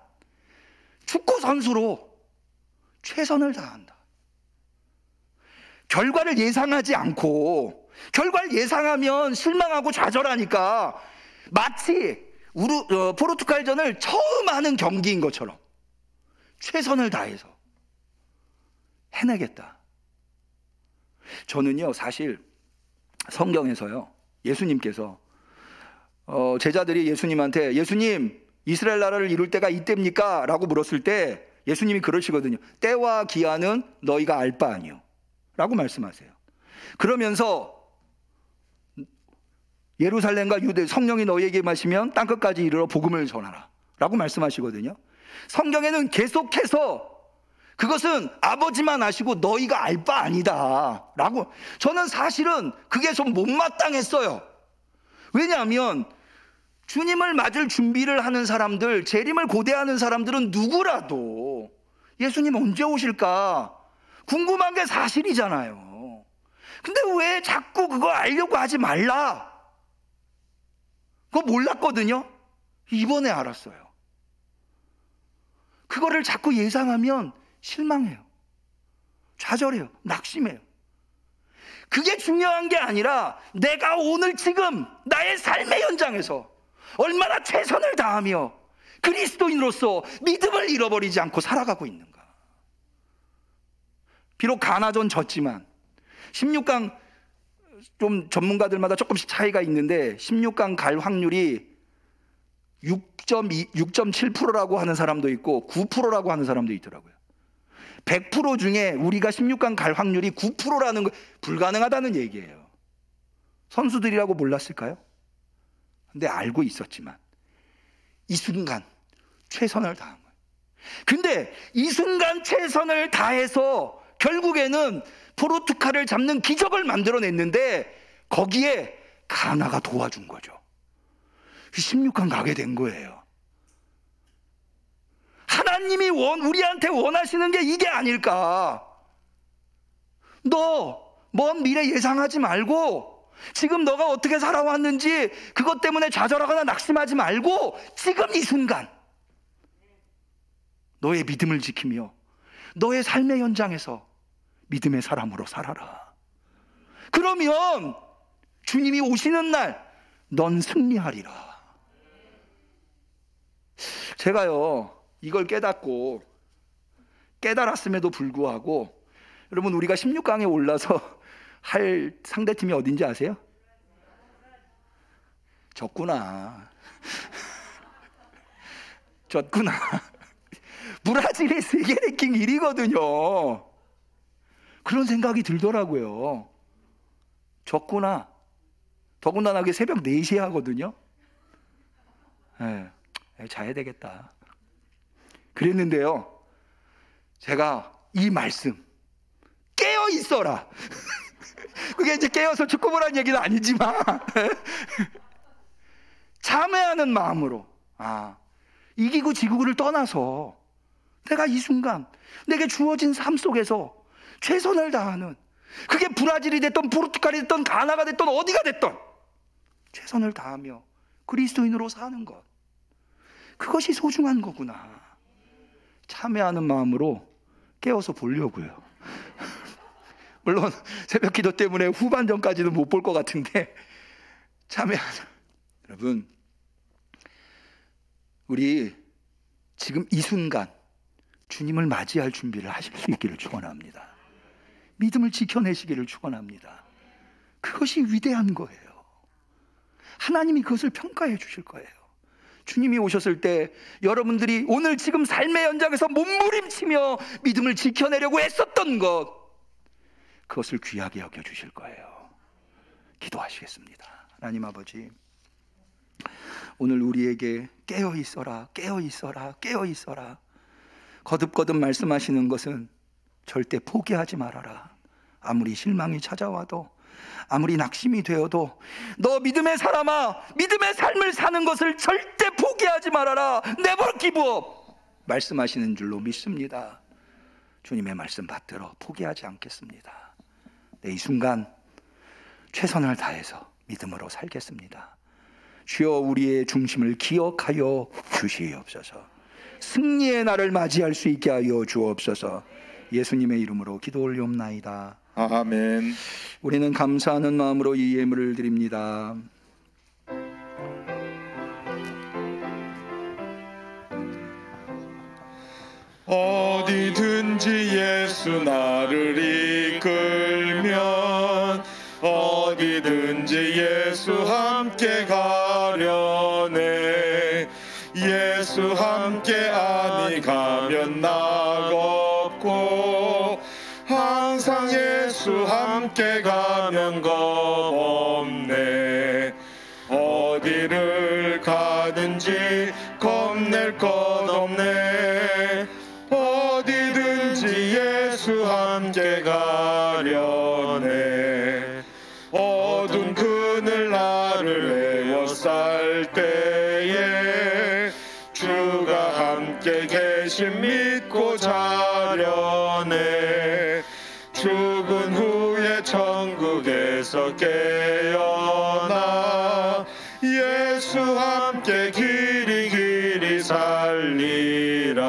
축구 선수로 최선을 다한다. 결과를 예상하지 않고, 결과를 예상하면 실망하고 좌절하니까 마치 포르투갈전을 처음 하는 경기인 것처럼 최선을 다해서 해내겠다. 저는요, 사실 성경에서요, 예수님께서 제자들이 예수님한테 예수님, 이스라엘 나라를 이룰 때가 이때입니까? 라고 물었을 때 예수님이 그러시거든요. 때와 기한은 너희가 알 바 아니요 라고 말씀하세요. 그러면서 예루살렘과 유대 성령이 너희에게 마시면 땅끝까지 이르러 복음을 전하라 라고 말씀하시거든요. 성경에는 계속해서 그것은 아버지만 아시고 너희가 알 바 아니다 라고. 저는 사실은 그게 좀 못마땅했어요. 왜냐하면 주님을 맞을 준비를 하는 사람들, 재림을 고대하는 사람들은 누구라도 예수님 언제 오실까 궁금한 게 사실이잖아요. 근데 왜 자꾸 그거 알려고 하지 말라? 그거 몰랐거든요. 이번에 알았어요. 그거를 자꾸 예상하면 실망해요. 좌절해요. 낙심해요. 그게 중요한 게 아니라 내가 오늘 지금 나의 삶의 현장에서 얼마나 최선을 다하며 그리스도인으로서 믿음을 잃어버리지 않고 살아가고 있는가. 비록 가나전 졌지만 16강 좀 전문가들마다 조금씩 차이가 있는데 16강 갈 확률이 6.7%라고 하는 사람도 있고 9%라고 하는 사람도 있더라고요. 100% 중에 우리가 16강 갈 확률이 9%라는 거 불가능하다는 얘기예요. 선수들이라고 몰랐을까요? 근데 알고 있었지만 이 순간 최선을 다한 거예요. 근데 이 순간 최선을 다해서 결국에는 포르투갈을 잡는 기적을 만들어냈는데 거기에 가나가 도와준 거죠. 16강 가게 된 거예요. 하나님이 우리한테 원하시는 게 이게 아닐까? 너 먼 미래 예상하지 말고 지금 너가 어떻게 살아왔는지 그것 때문에 좌절하거나 낙심하지 말고 지금 이 순간 너의 믿음을 지키며 너의 삶의 현장에서 믿음의 사람으로 살아라. 그러면 주님이 오시는 날 넌 승리하리라. 제가요 이걸 깨달았음에도 불구하고 여러분 우리가 16강에 올라서 할 상대팀이 어딘지 아세요? 졌구나. 졌구나. 브라질이 세계 랭킹 1위거든요. 그런 생각이 들더라고요. 졌구나. 더군다나 그게 새벽 4시에 하거든요. 자야 되겠다. 그랬는데요. 제가 이 말씀 깨어 있어라. 그게 이제 깨어서 축구 보라는 얘기는 아니지만 참회하는 마음으로 이기고 지구를 떠나서 내가 이 순간 내게 주어진 삶 속에서 최선을 다하는, 그게 브라질이 됐던 포르투갈이 됐던 가나가 됐던 어디가 됐던 최선을 다하며 그리스도인으로 사는 것, 그것이 소중한 거구나. 참회하는 마음으로 깨어서 보려고요. 물론 새벽 기도 때문에 후반전까지는 못 볼 것 같은데 참회하는, 여러분 우리 지금 이 순간 주님을 맞이할 준비를 하실 수 있기를 축원합니다. 믿음을 지켜내시기를 축원합니다. 그것이 위대한 거예요. 하나님이 그것을 평가해 주실 거예요. 주님이 오셨을 때 여러분들이 오늘 지금 삶의 현장에서 몸부림치며 믿음을 지켜내려고 애썼던 것, 그것을 귀하게 여겨주실 거예요. 기도하시겠습니다. 하나님 아버지, 오늘 우리에게 깨어 있어라, 깨어 있어라, 깨어 있어라 거듭거듭 말씀하시는 것은 절대 포기하지 말아라. 아무리 실망이 찾아와도, 아무리 낙심이 되어도 너 믿음의 사람아, 믿음의 삶을 사는 것을 절대 포기하지 말아라. Never give up 말씀하시는 줄로 믿습니다. 주님의 말씀 받들어 포기하지 않겠습니다. 이 순간 최선을 다해서 믿음으로 살겠습니다. 주여 우리의 중심을 기억하여 주시옵소서. 승리의 날을 맞이할 수 있게 하여 주옵소서. 예수님의 이름으로 기도 올리옵나이다. 아멘. 우리는 감사하는 마음으로 이 예물을 드립니다. 어디든지 예수 나를 이끌면 어디든지 예수 함께 가려네. 예수 함께 아니 가면 낙 없고 항상 예수 함께 가면 겁 없네. 어디를 가든지 겁낼 것 없네. 어디든지 예수 함께 가려네. 어두운 그늘 나를 에워쌀 때 함께 계심 믿고 자려네. 죽은 후에 천국에서 깨어나 예수 함께 길이 길이 살리라.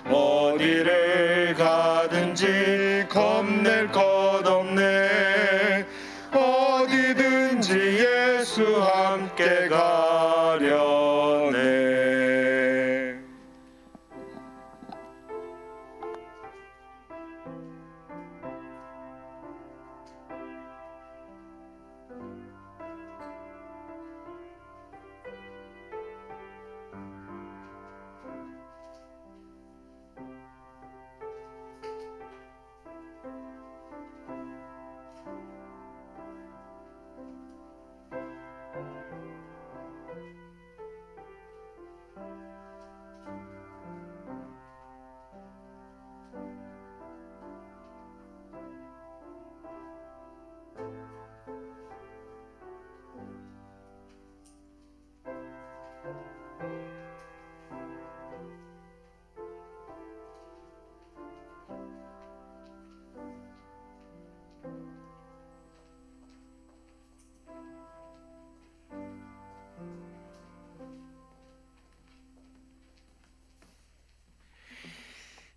어디를 가든지 겁낼 것 없네. 어디든지 예수 함께 가려네.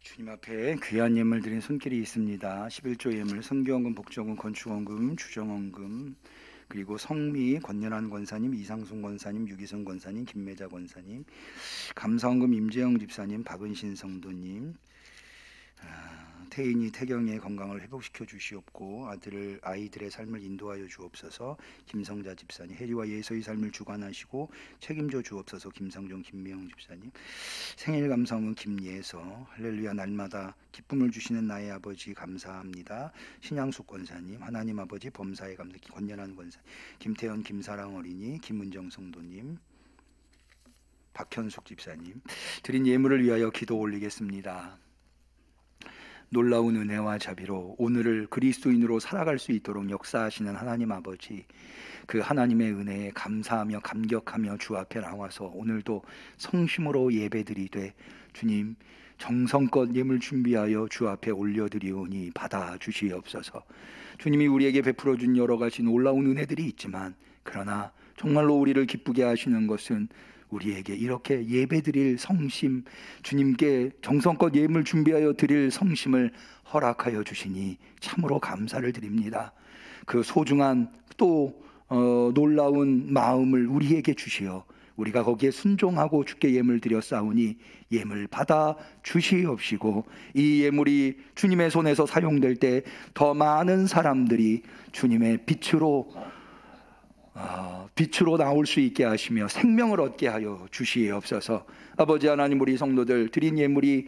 주님 앞에 귀한 예물 드린 손길이 있습니다. 11조 예물, 선교원금, 복지원금, 건축원금, 주정원금, 그리고 성미, 권연한 권사님, 이상순 권사님, 유기성 권사님, 김매자 권사님, 감사원금, 임재영 집사님, 박은신 성도님, 태인이 태경의 건강을 회복시켜 주시옵고 아이들의 삶을 인도하여 주옵소서. 김성자 집사님, 혜리와 예서의 삶을 주관하시고 책임져 주옵소서. 김상종, 김미영 집사님, 생일 감사원은 김예서, 할렐루야 날마다 기쁨을 주시는 나의 아버지 감사합니다. 신양숙 권사님, 하나님 아버지 범사에 감사, 권연한 권사, 김태현, 김사랑 어린이, 김은정 성도님, 박현숙 집사님, 드린 예물을 위하여 기도 올리겠습니다. 놀라운 은혜와 자비로 오늘을 그리스도인으로 살아갈 수 있도록 역사하시는 하나님 아버지, 그 하나님의 은혜에 감사하며 감격하며 주 앞에 나와서 오늘도 성심으로 예배드리되 주님 정성껏 예물 준비하여 주 앞에 올려드리오니 받아주시옵소서. 주님이 우리에게 베풀어 준 여러 가지 놀라운 은혜들이 있지만 그러나 정말로 우리를 기쁘게 하시는 것은 우리에게 이렇게 예배드릴 성심, 주님께 정성껏 예물 준비하여 드릴 성심을 허락하여 주시니 참으로 감사를 드립니다. 그 소중한 또 놀라운 마음을 우리에게 주시어 우리가 거기에 순종하고 주께 예물 드렸사오니 예물 받아 주시옵시고, 이 예물이 주님의 손에서 사용될 때 더 많은 사람들이 주님의 빛으로 나올 수 있게 하시며 생명을 얻게 하여 주시옵소서. 아버지 하나님, 우리 성도들 드린 예물이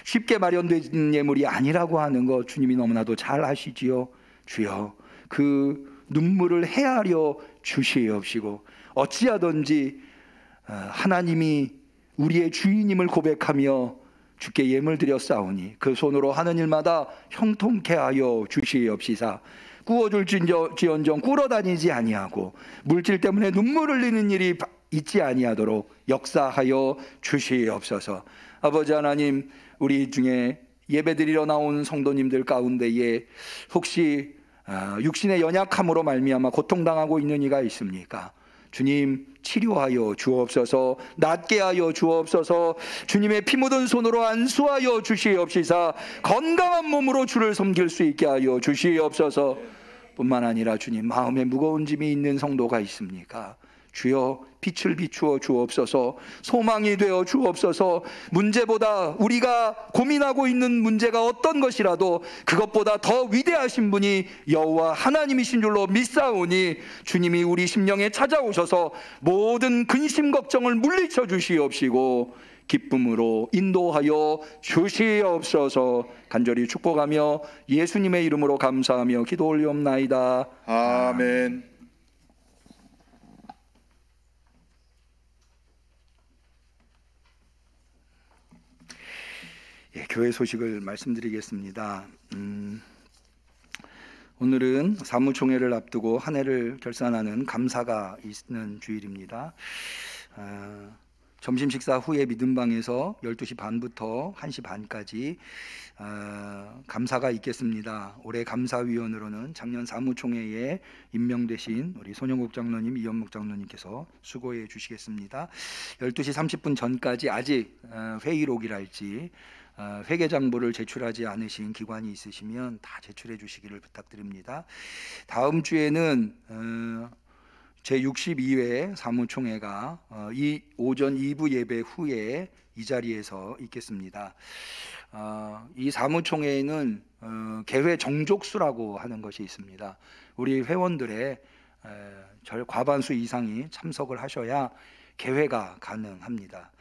쉽게 마련된 예물이 아니라고 하는 것 주님이 너무나도 잘 아시지요. 주여, 그 눈물을 헤아려 주시옵시고 어찌하든지 하나님이 우리의 주인임을 고백하며 주께 예물 드렸사오니 그 손으로 하는 일마다 형통케 하여 주시옵시사. 꾸어줄지언정 꿇어다니지 아니하고 물질 때문에 눈물 흘리는 일이 있지 아니하도록 역사하여 주시옵소서. 아버지 하나님, 우리 중에 예배드리러 나온 성도님들 가운데에 혹시 육신의 연약함으로 말미암아 고통당하고 있는 이가 있습니까? 주님 치료하여 주옵소서. 낫게 하여 주옵소서. 주님의 피 묻은 손으로 안수하여 주시옵시사. 건강한 몸으로 주를 섬길 수 있게 하여 주시옵소서. 뿐만 아니라 주님, 마음에 무거운 짐이 있는 성도가 있습니까? 주여 빛을 비추어 주옵소서. 소망이 되어 주옵소서. 문제보다 우리가 고민하고 있는 문제가 어떤 것이라도 그것보다 더 위대하신 분이 여호와 하나님이신 줄로 믿사오니 주님이 우리 심령에 찾아오셔서 모든 근심 걱정을 물리쳐 주시옵시고 기쁨으로 인도하여 주시옵소서. 간절히 축복하며 예수님의 이름으로 감사하며 기도 올리옵나이다. 아멘. 교회 소식을 말씀드리겠습니다. 오늘은 사무총회를 앞두고 한 해를 결산하는 감사가 있는 주일입니다. 점심 식사 후에 믿음방에서 12시 반부터 1시 반까지 감사가 있겠습니다. 올해 감사위원으로는 작년 사무총회에 임명되신 우리 손영국 장로님, 이현목 장로님께서 수고해 주시겠습니다. 12시 30분 전까지 아직 회의록이랄지 회계장부를 제출하지 않으신 기관이 있으시면 다 제출해 주시기를 부탁드립니다. 다음 주에는 제62회 사무총회가 이 오전 2부 예배 후에 이 자리에서 있겠습니다. 이 사무총회에는 개회 정족수라고 하는 것이 있습니다. 우리 회원들의 과반수 이상이 참석을 하셔야 개회가 가능합니다.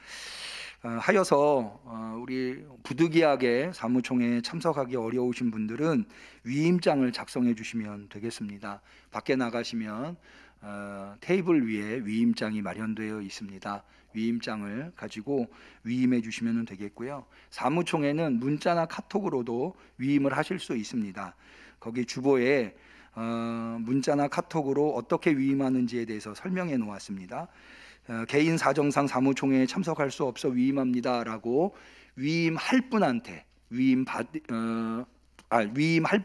하여서 우리 부득이하게 사무총회에 참석하기 어려우신 분들은 위임장을 작성해 주시면 되겠습니다. 밖에 나가시면 테이블 위에 위임장이 마련되어 있습니다. 위임장을 가지고 위임해 주시면 되겠고요. 사무총회는 문자나 카톡으로도 위임을 하실 수 있습니다. 거기 주보에 문자나 카톡으로 어떻게 위임하는지에 대해서 설명해 놓았습니다. 개인 사정상 사무총회에 참석할 수 없어 위임합니다라고 위임할 분한테 위임할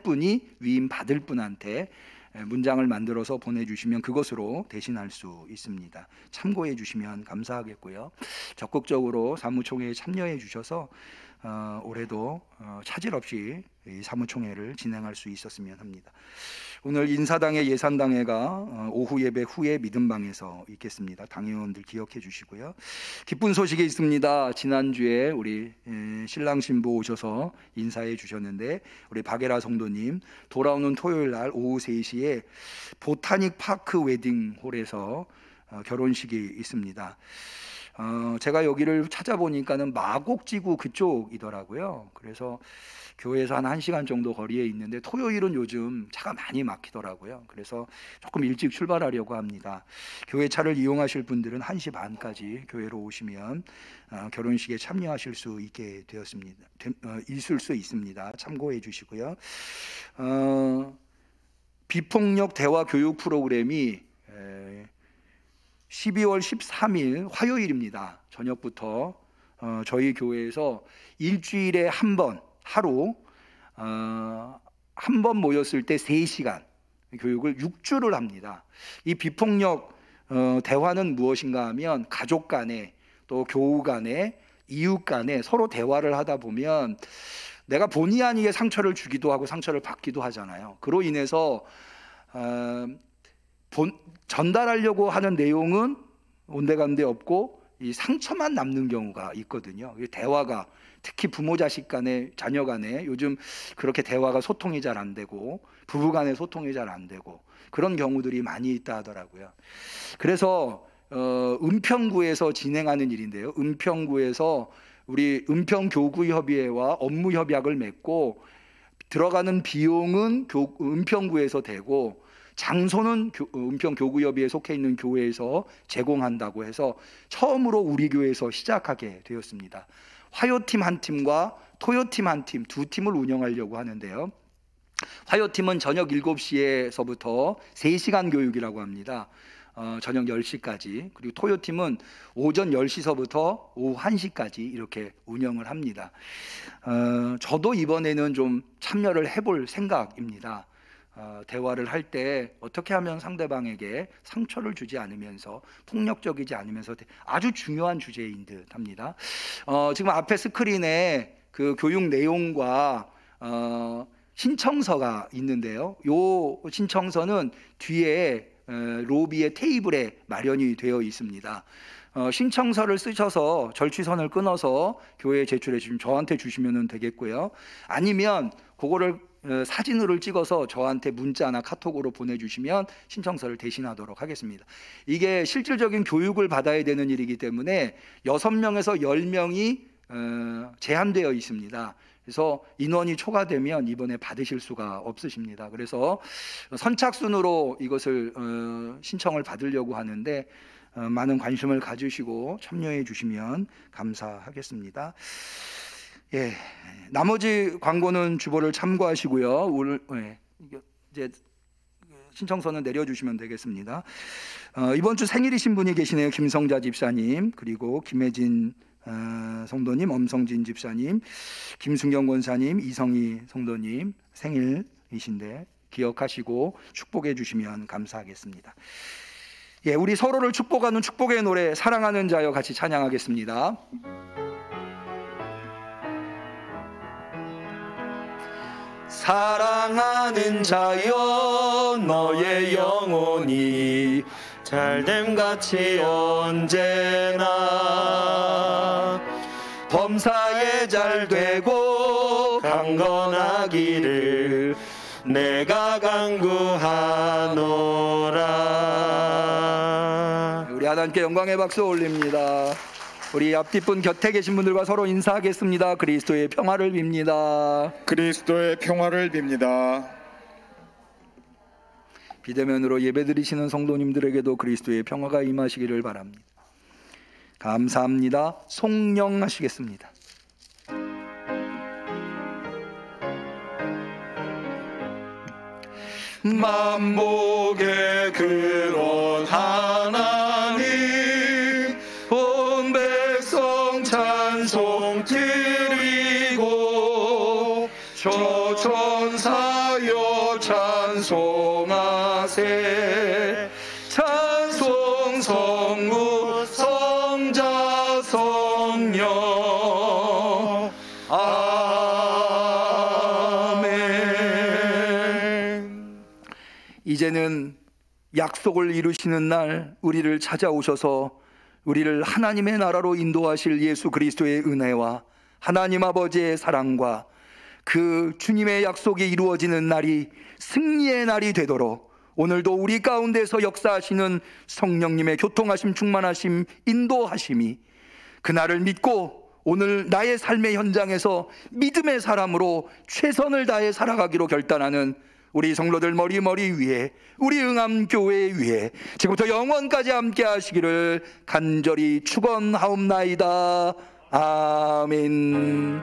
분이 위임받을 분한테 문장을 만들어서 보내주시면 그것으로 대신할 수 있습니다. 참고해 주시면 감사하겠고요. 적극적으로 사무총회에 참여해 주셔서 올해도 차질 없이 이 사무총회를 진행할 수 있었으면 합니다. 오늘 인사당의 예산당회가 오후 예배 후에 믿음방에서 있겠습니다. 당회원들 기억해 주시고요. 기쁜 소식이 있습니다. 지난주에 우리 신랑 신부 오셔서 인사해 주셨는데 우리 박예라 성도님 돌아오는 토요일 날 오후 3시에 보타닉 파크 웨딩홀에서 결혼식이 있습니다. 제가 여기를 찾아보니까는 마곡지구 그쪽이더라고요. 그래서 교회에서 한 1시간 정도 거리에 있는데 토요일은 요즘 차가 많이 막히더라고요. 그래서 조금 일찍 출발하려고 합니다. 교회 차를 이용하실 분들은 1시 반까지 교회로 오시면 결혼식에 참여하실 수 있게 되었습니다. 있을 수 있습니다. 참고해 주시고요. 비폭력 대화 교육 프로그램이 12월 13일 화요일입니다. 저녁부터 저희 교회에서 일주일에 한 번 하루 한 번 모였을 때 3시간 교육을 6주를 합니다. 이 비폭력 대화는 무엇인가 하면 가족 간에 또 교우 간에 이웃 간에 서로 대화를 하다 보면 내가 본의 아니게 상처를 주기도 하고 상처를 받기도 하잖아요. 그로 인해서 전달하려고 하는 내용은 온데간데 없고 이 상처만 남는 경우가 있거든요. 대화가 특히 부모 자식 간에 자녀 간에 요즘 그렇게 대화가 소통이 잘 안 되고 부부 간에 소통이 잘 안 되고 그런 경우들이 많이 있다 하더라고요. 그래서 은평구에서 진행하는 일인데요. 은평구에서 우리 은평교구협의회와 업무협약을 맺고 들어가는 비용은 은평구에서 되고 장소는 은평교구협의회에 속해 있는 교회에서 제공한다고 해서 처음으로 우리 교회에서 시작하게 되었습니다. 화요팀 한 팀과 토요팀 한 팀, 두 팀을 운영하려고 하는데요. 화요팀은 저녁 7시에서부터 3시간 교육이라고 합니다. 저녁 10시까지. 그리고 토요팀은 오전 10시서부터 오후 1시까지 이렇게 운영을 합니다. 저도 이번에는 좀 참여를 해볼 생각입니다. 대화를 할 때 어떻게 하면 상대방에게 상처를 주지 않으면서 폭력적이지 않으면서 아주 중요한 주제인 듯 합니다. 지금 앞에 스크린에 그 교육 내용과 신청서가 있는데요. 요 신청서는 뒤에 로비의 테이블에 마련이 되어 있습니다. 신청서를 쓰셔서 절취선을 끊어서 교회에 제출해 주시면 저한테 주시면 되겠고요. 아니면 그거를 사진으로 찍어서 저한테 문자나 카톡으로 보내주시면 신청서를 대신하도록 하겠습니다. 이게 실질적인 교육을 받아야 되는 일이기 때문에 6명에서 10명이 제한되어 있습니다. 그래서 인원이 초과되면 이번에 받으실 수가 없으십니다. 그래서 선착순으로 이것을 신청을 받으려고 하는데 많은 관심을 가지시고 참여해 주시면 감사하겠습니다. 예, 나머지 광고는 주보를 참고하시고요. 오늘 이제 신청서는 내려주시면 되겠습니다. 이번 주 생일이신 분이 계시네요. 김성자 집사님, 그리고 김혜진 성도님, 엄성진 집사님, 김순경 권사님, 이성희 성도님 생일이신데 기억하시고 축복해 주시면 감사하겠습니다. 예, 우리 서로를 축복하는 축복의 노래 사랑하는 자여 같이 찬양하겠습니다. 사랑하는 자여 너의 영혼이 잘됨같이 언제나 범사에 잘되고 강건하기를 내가 간구하노라. 우리 하나님께 영광의 박수 올립니다. 우리 앞뒷분 곁에 계신 분들과 서로 인사하겠습니다. 그리스도의 평화를 빕니다. 그리스도의 평화를 빕니다. 비대면으로 예배드리시는 성도님들에게도 그리스도의 평화가 임하시기를 바랍니다. 감사합니다. 송영하시겠습니다. 만복의 근원 하나님 온 백성 찬송 드리고 저천사여 찬송하세. 찬송 성부 성자 성령 아멘. 이제는 약속을 이루시는 날 우리를 찾아오셔서 우리를 하나님의 나라로 인도하실 예수 그리스도의 은혜와 하나님 아버지의 사랑과 그 주님의 약속이 이루어지는 날이 승리의 날이 되도록 오늘도 우리 가운데서 역사하시는 성령님의 교통하심, 충만하심, 인도하심이 그날을 믿고 오늘 나의 삶의 현장에서 믿음의 사람으로 최선을 다해 살아가기로 결단하는 우리 성도들 머리 위에, 우리 응암교회 위에 지금부터 영원까지 함께 하시기를 간절히 축원하옵나이다. 아멘.